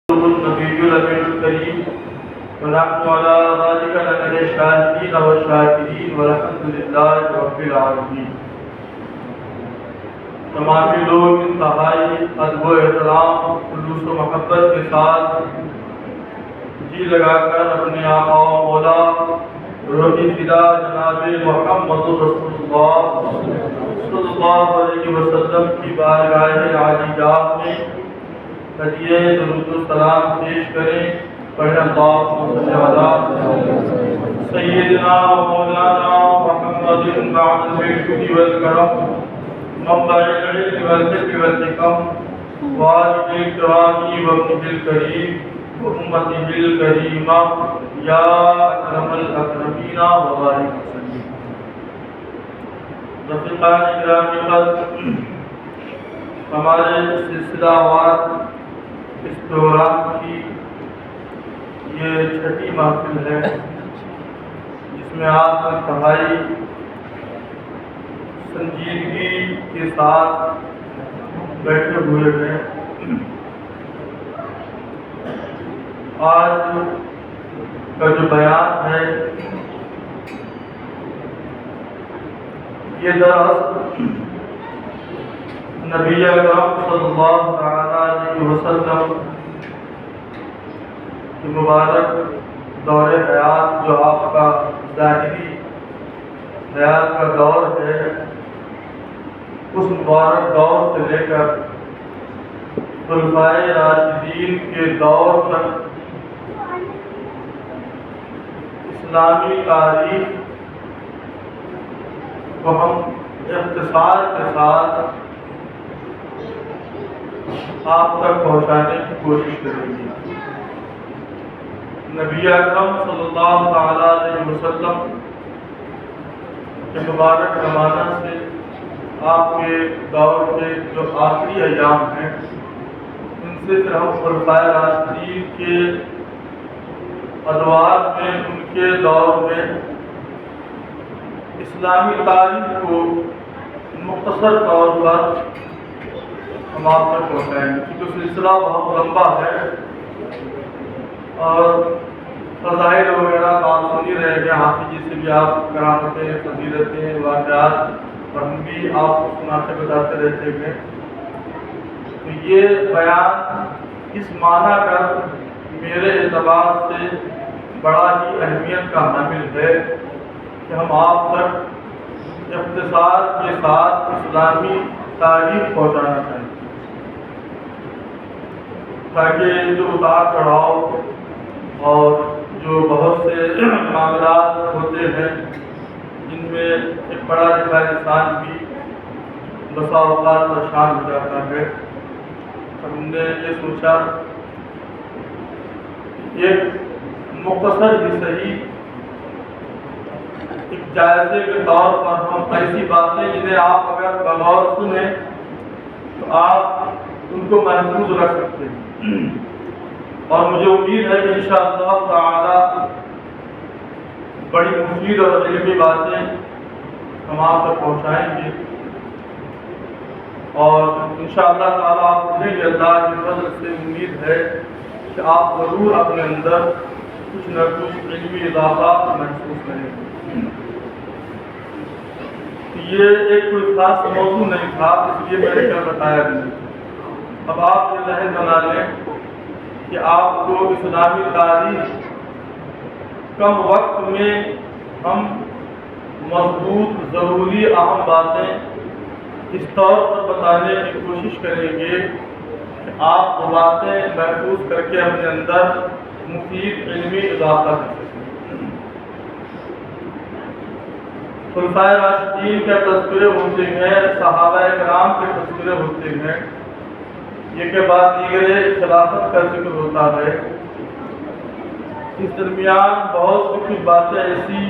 النبي الأمين الكريم ونحن على ذلك لمن الشاهدين والشاكرين والحمد لله رب العالمين. تمامی لوگ انتہائی ادب و احترام خلوص و محبت کے ساتھ جی لگا کر اپنے آقا و مولا روحی فدا جناب محمد رسول اللہ صلی اللہ علیہ وسلم کی بارگاہ عالی جات میں ہدیہ درود و سلام پیش کریں. پڑھیں اللہم صلی علی سیدنا و مولانا محمد بعد الجود والکرم منبع العلم والفقہ والحکم والد الکرام وابنہ الکریم وامتہ الکریمہ یا اکرم الاکرمین وبارک وسلم. رفیقان گرامی قدر، ہمارے سلسلہ وار اس پروگرام کی یہ چھٹی محفل ہے جس میں آپ انتہائی سنجیدگی کے ساتھ بیٹھے ہوئے ہیں. آج کا جو بیان ہے یہ دراصل نبی اکرم صلی اللہ علیہ وسلم کی مبارک دور حیات جو آپ کا ظاہری حیات کا دور ہے، اس مبارک دور سے لے کر خلفائے راشدین کے دور تک اسلامی تاریخ کو ہم اختصار کے ساتھ آپ تک پہنچانے کی کوشش کریں گے. نبی اکرم صلی اللہ علیہ وسلم کے مبارک زمانہ سے آپ کے دور کے جو آخری ایام ہیں ان سے پھر ہم خلفائے راشدین کے ادوار میں، ان کے دور میں اسلامی تاریخ کو مختصر طور پر ہم آپ تک پہنچائیں گے کیونکہ سلسلہ بہت لمبا ہے اور فضائل وغیرہ تو آپ سن ہی رہے ہیں. حافظ جی سے بھی آپ کرامتیں، فضیلتیں، واقعات اور ہم بھی آپ کو سناتے بتاتے رہتے ہیں. تو یہ بیان اس معنی کا میرے اعتبار سے بڑا ہی اہمیت کا حامل ہے کہ ہم آپ تک اختصار کے ساتھ اسلامی تاریخ پہنچانا چاہیں تاکہ جو اتار چڑھاؤ اور جو بہت سے معاملات ہوتے ہیں جن میں ایک بڑا لکھا انسان بھی بسا اوقات پریشان ہو جاتا ہے، ہم نے یہ سوچا ایک مختصر ہی صحیح ایک جائزے کے طور پر ہم ایسی باتیں جنہیں آپ اگر بغور سنیں تو آپ ان کو محفوظ رکھ سکتے ہیں. اور مجھے امید ہے کہ انشاءاللہ تعالی بڑی مفید اور علمی باتیں ہم آپ تک پہنچائیں گے اور انشاءاللہ تعالی آپ مجھے اللہ کی فضل سے امید ہے کہ آپ ضرور اپنے اندر کچھ نہ کچھ علمی اضافہ محسوس کریں گے. یہ ایک کوئی خاص موضوع نہیں تھا اس لیے میں نے کیا بتایا نہیں. اب آپ یہ ذہن بنا لیں کہ آپ کو اسلامی تاریخ کم وقت میں ہم مضبوط ضروری اہم باتیں اس طور پر بتانے کی کوشش کریں گے کہ آپ وہ باتیں محفوظ کر کے اپنے اندر مفید علمی اضافہ کر سکیں. خلفائے راشدین کے تذکرے ہوتے ہیں، صحابہ کرام کے تذکرے ہوتے ہیں، یہ کے بعد دیگر خلافت کا ذکر ہوتا ہے. اس درمیان بہت سی کچھ باتیں ایسی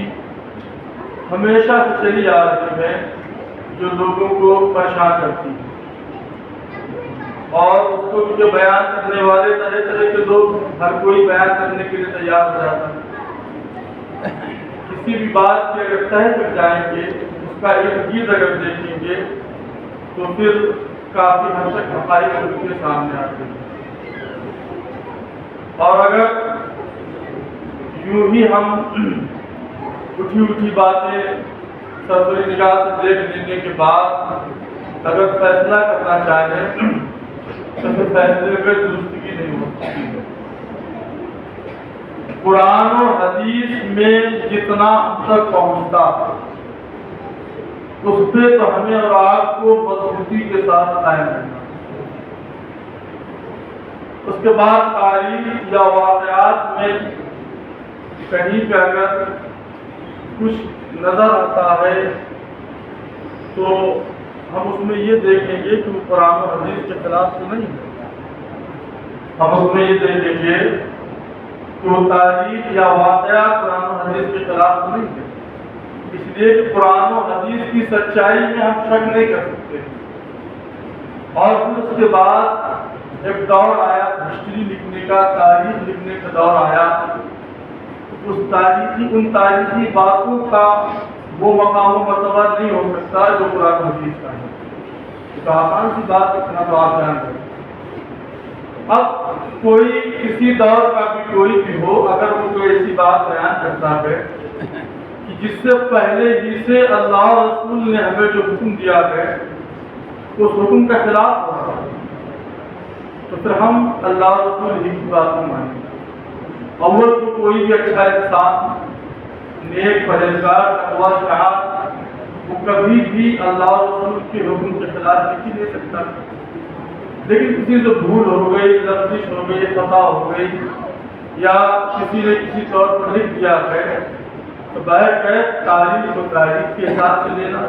ہمیشہ سے چلی آ رہی ہیں جو لوگوں کو پریشان کرتی ہیں اور اس کو جو بیان کرنے والے طرح طرح کے لوگ ہر کوئی بیان کرنے کے لیے تیار ہو جاتا ہے. کسی بھی بات کی اگر تہ کر جائیں گے، اس کا ایک چیز اگر دیکھیں گے تو پھر کافی حد تک حقائق ان کے سامنے آتے ہیں. اور اگر یوں ہی ہم اٹھی باتیں سرسری نگاہ سے دیکھ لینے کے بعد اگر فیصلہ کرنا چاہیں تو پھر فیصلے میں درستگی نہیں ہو سکتی۔ قرآن و حدیث میں جتنا ہم تک پہنچتا اس پہ تو ہمیں اور آپ کو مضبوطی کے ساتھ قائم رہنا۔ اس کے بعد تاریخ یا واقعات میں کہیں پہ اگر کچھ نظر آتا ہے تو ہم اس میں یہ دیکھیں گے کہ وہ قرآن و حدیث کے خلاف تو نہیں ہے، ہم اس میں یہ دیکھیں گے کہ وہ تاریخ یا واقعات قرآن و حدیث کے خلاف تو نہیں ہے، اس لیے کہ قرآن و حدیث کی سچائی میں ہم شک نہیں کر سکتے۔ اور پھر اس کے بعد ایک دور آیا ہسٹری لکھنے کا، تاریخ لکھنے کا دور آیا، ان تاریخی باتوں کا وہ مقام و مرتبہ نہیں ہو سکتا جو قرآن و حدیث کا ہے۔ تو آسان سی بات اتنا تو آپ جان رہے ہیں۔ اب کوئی کسی دور کا بھی کوئی بھی ہو، اگر وہ کوئی ایسی بات بیان کرتا ہے کہ جس سے پہلے ہی سے اللہ اور رسول نے ہمیں جو حکم دیا ہے اس حکم کا خلاف ہو رہا ہے تو پھر ہم اللہ اور رسول ہی کی بات نہیں مانیں گے۔ اول تو کوئی بھی اچھا انسان، نیک پرہیزگار، تقویٰ شاعر، وہ کبھی بھی اللہ اور رسول کے حکم کے خلاف لکھ ہی نہیں سکتا۔ لیکن کسی سے بھول ہو گئی، لفزش ہو گئی، خطا ہو گئی، یا کسی نے کسی طور پر لکھ دیا ہے تو بہر تاریخ کو تاریخ کے حساب سے لینا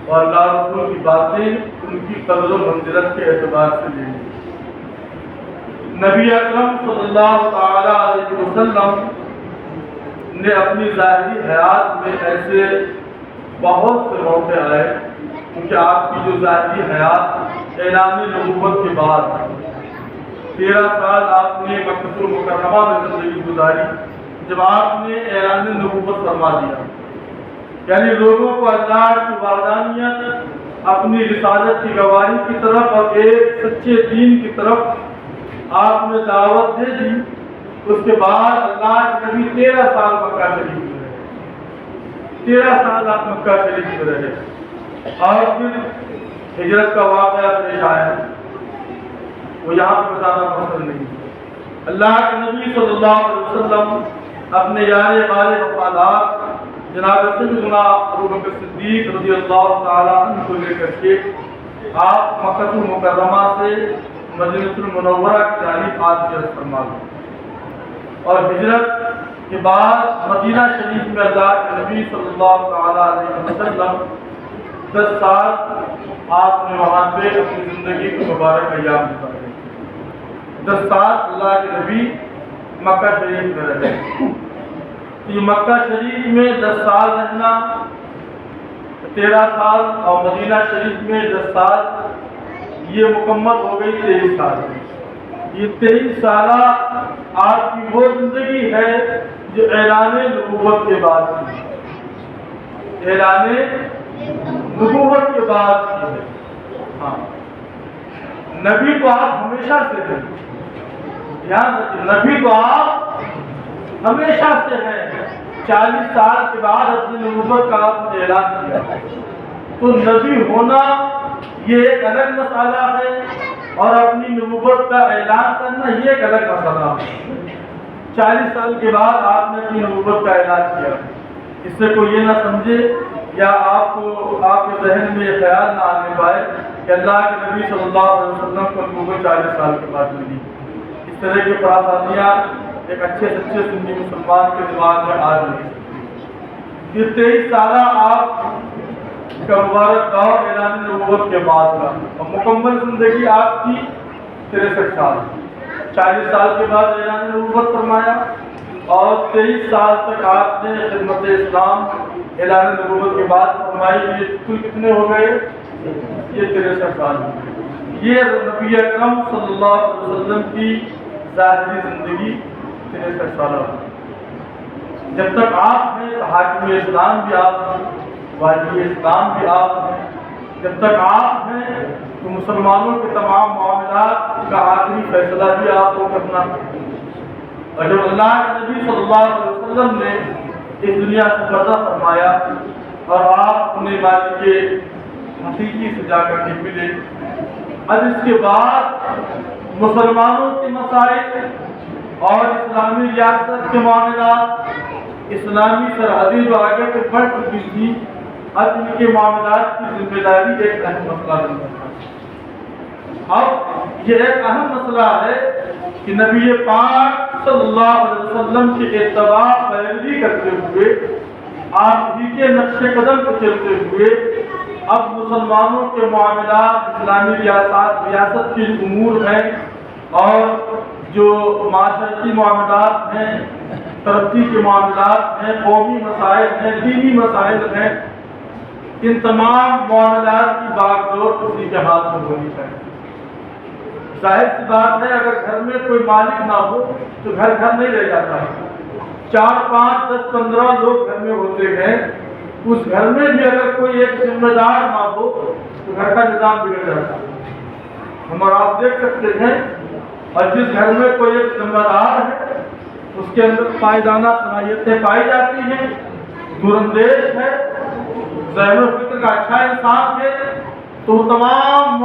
اور اللہ رسول کی باتیں ان کی قدر و منزلت کے اعتبار سے لینی۔ نبی اکرم صلی اللہ تعالی علیہ وسلم نے اپنی ظاہری حیات میں ایسے بہت سے موقع آئے کیونکہ آپ کی جو ظاہری حیات اعلان نبوت کے بعد 13 سال آپ نے مکہ المکرمہ میں زندگی گزاری، جب آپ نے اعلان نبوت فرما دیا، یعنی لوگوں کو اللہ کی وحدانیت، اپنی رسالت کی گواہی کی طرف اور ایک سچے دین کی طرف آپ نے دعوت دے دی۔ اس کے بعد اللہ کے نبی 13 سال مکہ شریف میں رہے، 13 سال آپ مکہ شریف میں رہے، اور پھر ہجرت کا واقعہ پیش آیا، وہ یہاں پہ بتانا پسند نہیں۔ اللہ کے نبی صلی اللہ علیہ وسلم اپنے یار غار وفادار جناب سیدنا ابوبکر صدیق رضی اللہ تعالیٰ عنہ کو لے کر کے آپ مکہ المکرمہ سے مدینہ المنورہ کی جانب ہجرت فرما گئے، اور ہجرت کے بعد مدینہ شریف میں اللہ کے نبی صلی اللہ تعالیٰ علیہ وسلم 10 سال آپ نے وہاں پہ اپنی زندگی کو مبارک ایام گزارے۔ 10 سال اللہ کے نبی مکہ شریف میں رہے۔ یہ مکہ شریف میں 10 سال رہنا، 13 سال، اور مدینہ شریف میں 10 سال، یہ مکمل ہو گئی 23 سال۔ یہ 23 سالہ آپ کی وہ زندگی ہے جو اعلان نبوت کے بعد کی، اعلان نبوت کے بعد کی ہے۔ ہاں، نبی تو آپ ہمیشہ سے ہیں، دھیان رکھیں، نبی تو آپ ہمیشہ سے ہیں۔ 40 سال کے بعد اپنی نبوت کا آپ نے اعلان کیا، تو نبی ہونا یہ ایک الگ مسئلہ ہے، اور اپنی نبوت کا اعلان کرنا یہ ایک الگ مسئلہ ہے۔ 40 سال کے بعد آپ نے اپنی نبوت کا اعلان کیا، اس سے کوئی یہ نہ سمجھے یا آپ کے ذہن میں یہ خیال نہ آنے پائے کہ اللہ کے نبی صلی اللہ علیہ وسلم کو نبوت 40 سال کے بعد ملی۔ اس طرح کی خرافاتیاں ایک اچھے سچے سنی مسلمان کے دماغ میں آ نہیں سکتی۔ یہ 23 سالہ آپ کا مبارک دور اعلان نبوت کے بعد کا، اور مکمل زندگی آپ کی 63 سال، 40 سال کے بعد اعلان نبوت فرمایا، اور 23 سال تک آپ نے خدمت اسلام اعلان نبوت کے بعد فرمائی۔ یہ کل کتنے ہو گئے؟ یہ 63 سال ہو گئے۔ یہ نبی اکرم صلی اللہ علیہ وسلم کی ظاہری زندگی 63 سالہ ہو گئی۔ جب تک آپ ہیں تو حاکم اسلام بھی آپ ہیں، والی اسلام بھی آپ ہیں۔ جب تک آپ ہیں تو مسلمانوں کے تمام معاملات کا آخری فیصلہ بھی آپ کو کرنا ہے۔ اور جب اللہ کے نبی صلی اللہ علیہ وسلم نے اس دنیا سے پردہ فرمایا اور آپ اپنے والد کے حقیقی سے جا کر کے ملے، اب اس کے بعد مسلمانوں کے مسائل اور اسلامی ریاست کے معاملات، اسلامی سرحدیں جو آگے سے بڑھ چکی تھی، اب ان کے معاملات کی ذمہ داری ایک اہم مسئلہ بن گیا۔ اب یہ ایک اہم مسئلہ ہے کہ نبی پاک صلی اللہ علیہ وسلم کی اتباع پیروی کرتے ہوئے، آپ ہی کے نقش قدم پر چلتے ہوئے، اب مسلمانوں کے معاملات، اسلامی ریاست کے امور ہیں اور جو معاشرتی معاملات ہیں، ترقی کے معاملات ہیں، قومی مسائل ہیں، دینی مسائل ہیں، ان تمام معاملات کی باغ ڈور کسی کے ہاتھ میں ہونی چاہیے۔ ظاہر سی بات ہے، اگر گھر میں کوئی مالک نہ ہو تو گھر نہیں رہ جاتا ہے۔ 4 5 10 15 لوگ گھر میں ہوتے ہیں، اس گھر میں بھی اگر کوئی ایک ذمہ دار نہ ہو تو گھر کا نظام بگڑ جاتا ہے۔ ہم اور آپ دیکھ سکتے ہیں، اور جس گھر میں کوئی ایک ذمہ دار ہے اس کے اندر قائدانہ صلاحیتیں پائی جاتی ہیں، دور اندیش ہے، ذہن و فکر کا اچھا انسان ہے، تو تمام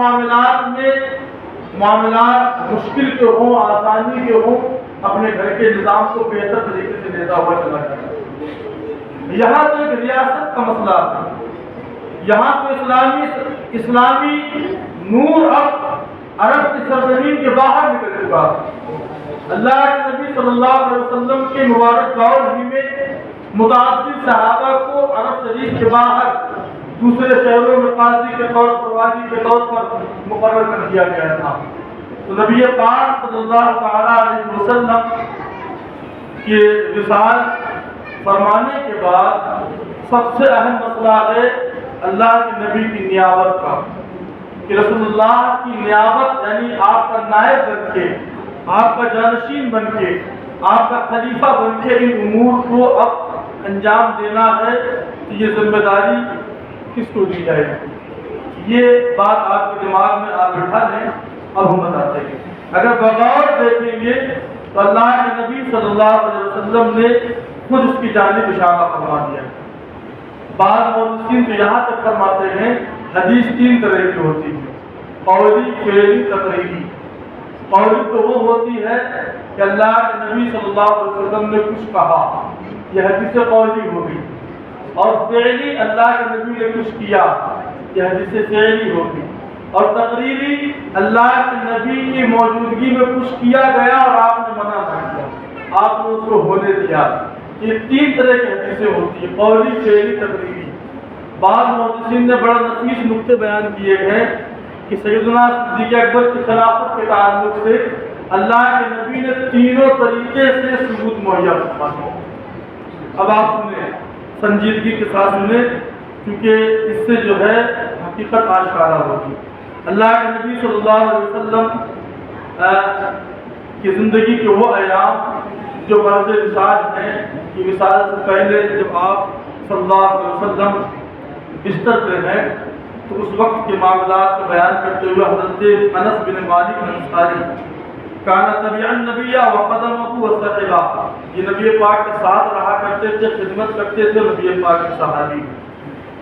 معاملات مشکل کے ہوں، آسانی کے ہوں، اپنے گھر کے نظام کو بہتر طریقے سے لیتا ہوا چلا جاتا ہے۔ یہاں تو ایک ریاست کا مسئلہ ہے، یہاں تو اسلامی نور اب عرب کی سرزمین کے باہر نکل چکا ہے۔ اللہ کے نبی صلی اللہ علیہ وسلم کے مبارک دور ہی میں متعدد صحابہ کو عرب شریف کے باہر دوسرے شہروں میں قاضی کے طور پر، والی کے طور پر مقرر کر دیا گیا تھا۔ تو نبی پاک صلی اللہ تعالیٰ علیہ وسلم کے وصال فرمانے کے بعد سب سے اہم مسئلہ ہے اللہ کے نبی کی نیابت کا، کہ رسول اللہ کی نیابت یعنی آپ کا نائب بن کے، آپ کا جانشین بن کے، آپ کا خلیفہ بن کے ان امور کو اب انجام دینا ہے۔ تو یہ ذمہ داری کس کو دی جائے گی؟ یہ بات آپ کے دماغ میں آپ بٹھا لیں، اب ہم بتاتے ہیں۔ اگر بغور دیکھیں گے تو اللہ کے نبی صلی اللہ علیہ وسلم نے خود اس کی جانب اشارہ فرما دیا۔ بعض محدثین تو یہاں تک فرماتے ہیں حدیث 3 طرح کی ہوتی ہے، قولی، فعلی، تقریری۔ قولی تو وہ ہوتی ہے کہ اللہ کے نبی صلی اللہ علیہ وسلم نے کچھ کہا، یہ حدیث قولی ہوگی، اور فعلی اللہ کے نبی نے کچھ کیا، یہ حدیث فعلی ہوگی، اور تقریری اللہ کے نبی کی موجودگی میں کچھ کیا گیا اور آپ نے منع کر دیا، آپ نے اس کو ہونے دیا۔ یہ 3 طرح کی حدیثیں ہوتی ہیں، قولی، فعلی، تقریری۔ بعض محدثین نے بڑا نفیس نقطے بیان کیے ہیں کہ سیدنا صدیق اکبر کی خلافت کے تعلق سے اللہ کے نبی نے تینوں طریقے سے ثبوت مہیا فرما دیا۔ اب آپ سنیں، سنجیدگی کے ساتھ سنیں، کیونکہ اس سے جو ہے حقیقت آشکارا ہوگی۔ اللہ کے نبی صلی اللہ علیہ وسلم کی زندگی کے وہ ایام جو مرض وصال ہیں، کہ وصال سے پہلے جب آپ صلی اللہ علیہ وسلم بستر پہ ہیں تو اس وقت کے معاملات کو بیان کرتے ہوئے حضرت انس بن مالک انصاری کانا تبعا النبی وقدمه وصحبہ، یہ نبی پاک کے ساتھ رہا کرتے تھے، خدمت کرتے تھے نبی پاک کے صحابی۔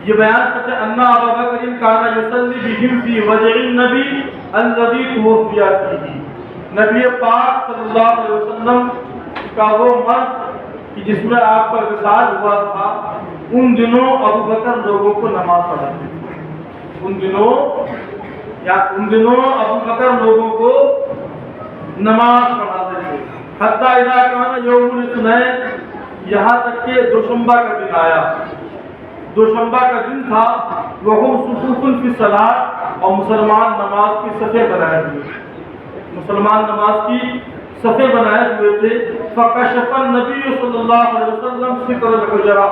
یہ بیان کرتے ہیں ان ابا بکر کانا یصلی بهم فی وجع النبی الذی توفی فیہ، نبی پاک صلی اللہ علیہ وسلم کا وہ مرض کہ جس میں آپ کا وصال ہوا تھا، ان دنوں ابو بکر لوگوں کو نماز پڑھاتے تھے، ان دنوں ابو بکر لوگوں کو نماز پڑھاتے تھے۔ حتی اذا کان یوم الاثنین، یہاں تک کہ دوشنبہ کا دن آیا، دوشنبہ کا دن تھا، وہم صفوف فی الصلاۃ، اور مسلمان نماز کی صفیں بنائے ہوئے، مسلمان نماز کی صفیں بنائے ہوئے تھے۔ فکشف النبی صلی اللہ علیہ وسلم ستر الحجرہ،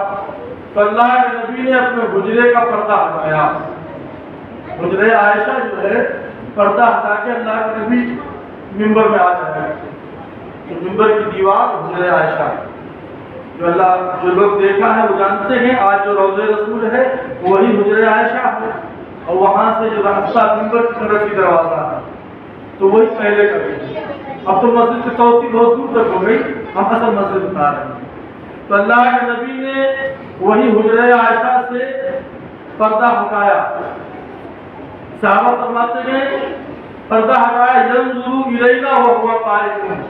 تو اللہ کے نبی نے اپنے حجرے کا پردہ ہٹایا، حجرہ عائشہ جو ہے پردہ ہٹا کے اللہ کے نبی ممبر میں آ جائے، تو ممبر کی دیوار حجرہ عائشہ، جو لوگ دیکھا ہے وہ جانتے ہیں، آج جو روضہ رسول ہے وہی حجرہ عائشہ ہے، اور وہاں سے جو راستہ ممبر کی طرف کی دروازہ ہے تو وہی پہلے کا ہے۔ اب تو مسجد کی توسیع بہت دور تک ہو گئی، ہم اصل مسئلہ بتا رہے ہیں۔ تو اللہ کے نبی نے وہی حجرہ عائشہ سے پردہ ہٹایا، صحابہ فرماتے ہیں پردہ ہٹایا، ینظروا الینا وهو قائم،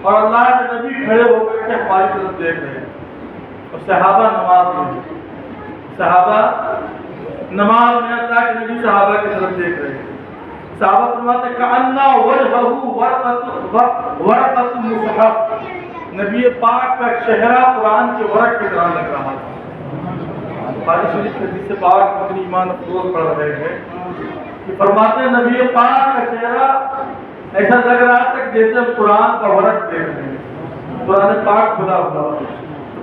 اور اللہ کے نبی کھڑے ہو کر کے ہماری طرف دیکھ رہے ہیں، اور صحابہ نماز میں، صحابہ نماز میں اللہ کے نبی صحابہ کی طرف دیکھ رہے ہیں۔ صحابہ فرماتے ہیں کأن وجهه ورقۃ المصحف، نبی پاک کا چہرہ قرآن کے ورق کی طرح لگ رہا تھا۔ بخاری شریف کے حدیث پاک اپنی ایمان افروز پڑھ رہے ہیں کہ فرماتے ہیں نبی پاک کا چہرہ ایسا لگ رہا تھا جیسے قرآن کا ورق دیکھ رہے ہیں، قرآن پاک کھلا ہوا،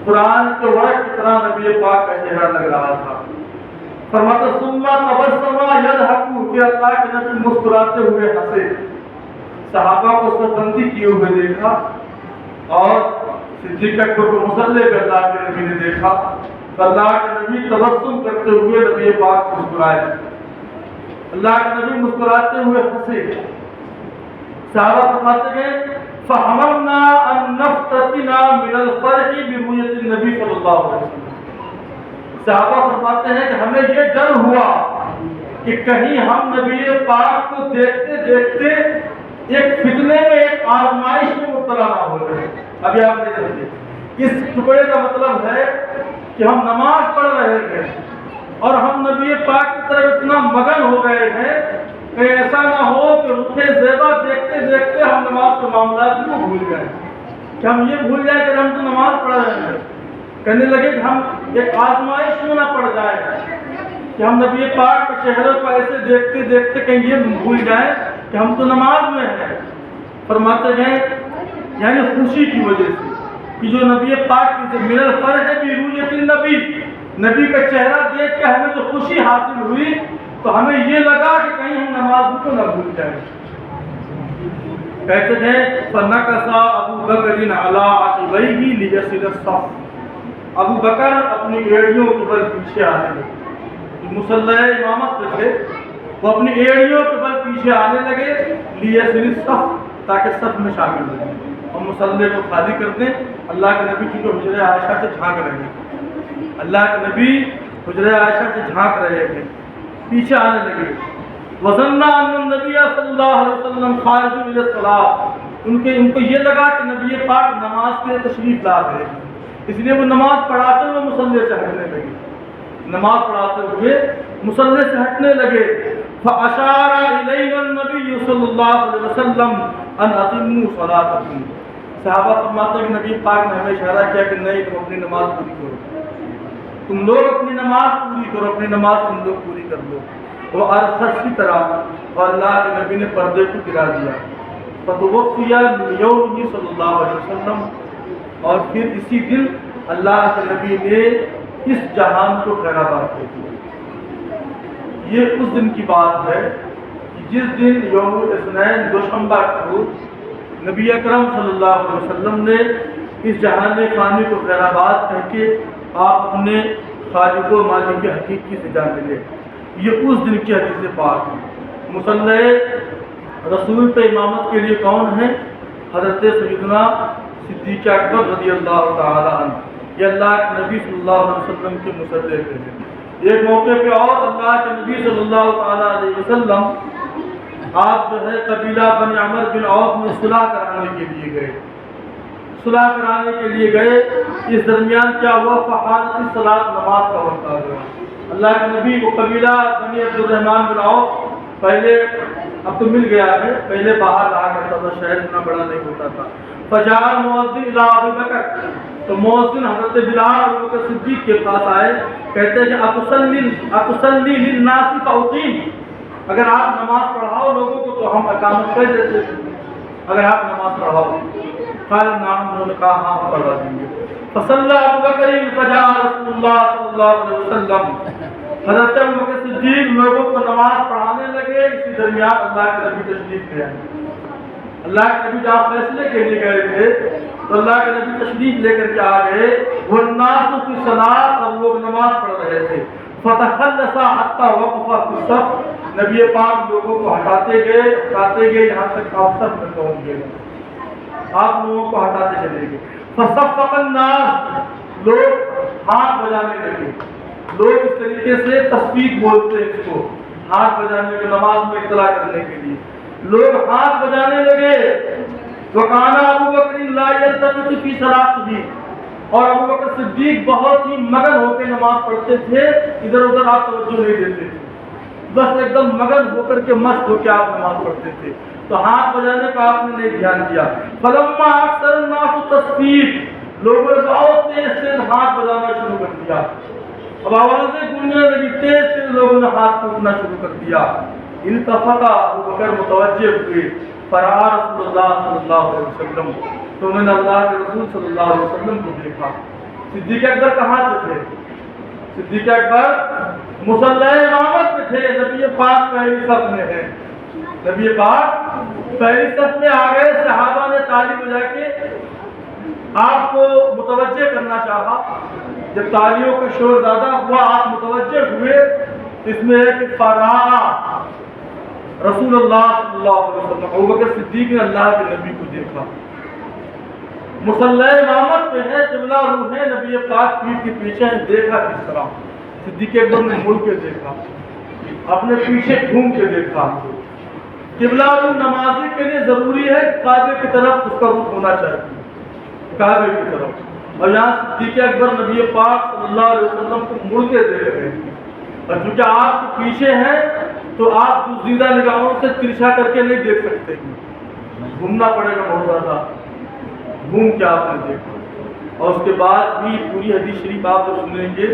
قرآن کے ورق کی طرح نبی پاک کا چہرہ لگ رہا تھا۔ فرماتے ثم تبسم یضحک، کہ اللہ کے نبی مسکراتے ہوئے ہنسے، صحابہ کو سر بندی کیے ہوئے دیکھا، اور صدیق اکبر کو مصلی پہ اللہ کے نبی نے دیکھا، تو اللہ کے نبی تبسم کرتے ہوئے نبی پاک مسکرائے، اللہ کے نبی مسکراتے ہوئے ہنسے۔ صحابہ فرماتے ہیں فحملنا ان نفتتنا من الفرح برؤیت النبی صلی اللہ علیہ وسلم، صحابہ فرماتے ہیں کہ ہمیں یہ ڈر ہوا کہ کہیں ہم نبی پاک کو دیکھتے دیکھتے ایک فتنے میں، ایک آزمائش میں مبتلا نہ ہو جائے۔ ابھی آپ نہیں سمجھے، اس ٹکڑے کا مطلب ہے کہ ہم نماز پڑھ رہے ہیں اور ہم نبی پاک کی طرف اتنا مگن ہو گئے ہیں کہ ایسا نہ ہو کہ رخ زیبا دیکھتے دیکھتے ہم نماز کے معاملات کو بھول گئے، کہ ہم یہ بھول جائیں کہ ہم تو نماز پڑھ رہے ہیں، کہنے لگے کہ ہم ایک آزمائش میں نہ پڑ جائے کہ ہم نبی پاک کے چہرے کو ایسے دیکھتے دیکھتے کہیں یہ بھول جائیں کہ ہم تو نماز میں ہیں۔ فرماتے ہیں یعنی خوشی کی وجہ سے کہ جو نبی پاک کی من الفرح برؤیت النبی، نبی کا چہرہ دیکھ کے ہمیں جو خوشی حاصل ہوئی تو ہمیں یہ لگا کہ کہیں ہم نماز کو نہ بھول جائیں۔ کہتے ہیں فنکس ابو بکر علی عقبیہ لیصل الصف، ابو بکر اپنی ایڑیوں کے بل پیچھے آنے لگے، مصلی امامت پہ تھے، وہ اپنی ایڑیوں کے بل پیچھے آنے لگے، لیصل الصف، تاکہ صف میں شامل ہو جائیں، ہم مصلی کو خالی کر دیں۔ اللہ کے نبی چونکہ حجرہ عائشہ سے جھانک رہے ہیں، اللہ کے نبی حجرہ عائشہ سے جھانک رہے ہیں، پیچھے آنے لگے۔ وظن ان النبی صلی اللہ علیہ وسلم خارج الی الصلاۃ، ان کو یہ لگا کہ نبی پاک نماز کے لیے تشریف لا رہے ہیں، اس لیے وہ نماز پڑھاتے ہوئے مصلی سے ہٹنے لگے، نماز پڑھاتے ہوئے مصلی سے ہٹنے لگے۔ فاشار الینا النبی صلی اللہ علیہ وسلم ان اتموا صلاتکم، صحابہ فرماتے ہیں کہ نبی پاک نے ہمیں اشارہ کیا کہ نہیں تم اپنی نماز پوری کرو، تم لوگ اپنی نماز پوری کرو، اپنی نماز تم لوگ پوری کر لو۔ وہ ارخص کی طرح، اور اللہ کے نبی نے پردے کو گرا دیا، فتوفی یوم صلی اللہ علیہ وسلم، اور پھر اسی دن اللہ کے نبی نے اس جہان کو خیر آباد کر دیا۔ یہ اس دن کی بات ہے کہ جس دن یوم الاثنین دوشنبہ کو نبی اکرم صلی اللہ علیہ وسلم نے اس جہان فانی کو خیر آباد کر کے آپ اپنے خالق و مالک حقیقی سے جان ملے۔ یہ اس دن کی حدیث پاک ہے۔ مصلی رسول پہ امامت کے لیے کون ہے؟ حضرت سیدنا صدیق اکبر رضی اللہ تعالی عنہ، یہ اللہ کے نبی صلی اللہ علیہ وسلم کے مصلی پہ ہیں۔ ایک موقع پہ اور اللہ کے نبی صلی اللہ تعالی علیہ وسلم آپ جو ہے قبیلہ بنی عمر بن عوف میں صلح کرانے کے لیے گئے، صلح کرانے کے لیے گئے، اس درمیان کیا ہوا؟ فحانت الصلاۃ، نماز کا وقت آ گیا۔ اللہ کے نبی کو قبیلہ بنی عبد الرحمن بن عوف، پہلے اب تو مل گیا ہے، پہلے باہر رہا کرتا تھا، شہر اتنا بڑا نہیں ہوتا تھا۔ فجاء المؤذن الی ابی بکر، تو مؤذن حضرت بلال اور ابو بکر صدیق کے پاس آئے، کہتے ہیں کہ اتصلی للناس فاقیم، اگر آپ نماز پڑھاؤ لوگوں کو تو ہم اقامت کر دیتے، اگر آپ نماز پڑھاؤ۔ قال نعم، انہوں نے کہا ہاں ہم پڑھا دیں گے۔ فصلی ابو بکر فجاء رسول اللہ صلی اللہ علیہ وسلم، حضرت ابو بکر صدیق لوگوں کو نماز پڑھانے لگے، اسی درمیان اللہ کے نبی تشریف لے آئے۔ اللہ کے نبی جہاں فیصلے کے لیے گئے تھے تو اللہ کے نبی تشریف لے کر کے آ گئے، والناس فی الصلاۃ، اور لوگ نماز پڑھ رہے تھے۔ فتخلص حتی وقف فی الصف، نبی پاک لوگوں کو ہٹاتے گئے یہاں تک آپ صف میں پہنچ گئے، آپ لوگوں کو ہٹاتے چلے گئے۔ فصفق الناس، لوگ ہاتھ بجانے لگے. لوگ اس طریقے سے تصفیق بولتے ہیں اس کو، ہاتھ بجانے کے، نماز میں اطلاع کرنے کے لیے لوگ ہاتھ بجانے لگے. وَكَانَ أَبُو بَكْرٍ لَا يَلْتَفِتُ فِي صَلَاتِهِ، اور ابو بکر صدیق بہت ہی مگن ہو کے نماز پڑھتے تھے، ادھر ادھر آپ توجہ نہیں دیتے تھے، بس ایک دم مگن ہو کر کے مست ہو کے آپ نماز پڑھتے تھے. تو ہاتھ بجانے کا آپ نے نہیں دھیان دیا. فلما اکثر الناس تصفیق، لوگوں نے بہت تیز تیز ہاتھ بجانا شروع کر دیا. اب آوازیں گونجنے لگی، تیز تیز لوگوں نے ہاتھ ٹوٹنا شروع کر دیا. التفت ابو بکر متوجہ ہوئے، فرآ رسول اللہ صلی اللہ علیہ وسلم، تو انہوں نے اللہ کے رسول صلی اللہ علیہ وسلم کو دیکھا. صدیق اکبر کہاں پہ تھے؟ صدیق اکبر مصلی امامت پہ تھے. نبی پاک پہلی صف میں ہیں، نبی پاک پہلی صف میں آ گئے. صحابہ نے تالی بجا کے آپ کو متوجہ کرنا چاہا. جب تالیوں کا شور زیادہ ہوا، آپ متوجہ ہوئے. اس میں ہے کہ فرآ رسول اللہ صلی اللہ علیہ وسلم، ابو بکر صدیق نے اللہ کے نبی کو دیکھا. مصلی امامت پہ ہے، قبلہ روح ہے، نبی پاک پیٹھ کے پیچھے ہے. دیکھا کس طرح؟ صدیق اکبر نے مڑ کے دیکھا، اپنے پیچھے گھوم کے دیکھا. قبلہ روح نمازی کے لیے ضروری ہے، کعبے کی طرف اس کا رخ ہونا چاہیے، کعبے کی طرف. اور یہاں صدیق اکبر نبی پاک صلی اللہ علیہ وسلم کو مڑ کے دیکھ رہے ہیں، اور چونکہ آپ کے پیچھے ہیں تو آپ دوسریدہ نگاہوں سے ترچھا کر کے نہیں دیکھ سکتے، گھومنا پڑے گا بہت زیادہ. گھوم کے آپ نے دیکھا. اور اس کے بعد بھی پوری حدیث شریف آپ کو سنیں گے،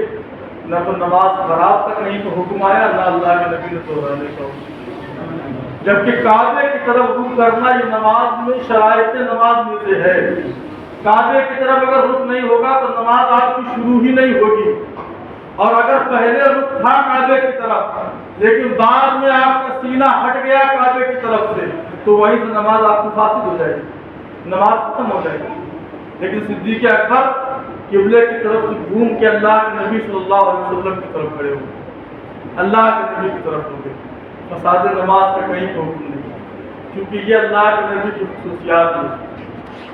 نہ تو نماز خراب تک نہیں تو حکم آیا، نہ اللہ کے نبی نے دہرانے کا حکم. جبکہ کعبے کی طرف رخ کرنا یہ نماز میں شرائط نماز میں سے ہے. کعبے کی طرف اگر رخ نہیں ہوگا تو نماز آپ کی شروع ہی نہیں ہوگی. اور اگر پہلے رخ تھا کعبے کی طرف لیکن بعد میں آپ کا سینہ ہٹ گیا کعبے کی طرف سے، تو وہیں سے نماز آپ کی فاسد ہو جائے گی، نماز ختم ہو جائے گی. لیکن صدیق اکبر قبلے کی طرف سے گھوم کے اللہ کے نبی صلی اللہ علیہ وسلم کی طرف کھڑے ہوئے، اللہ کے نبی کی طرف ہو گئے. فساد نماز کا کہیں حکم نہیں، کیونکہ یہ اللہ کے نبی کی خصوصیات ہیں.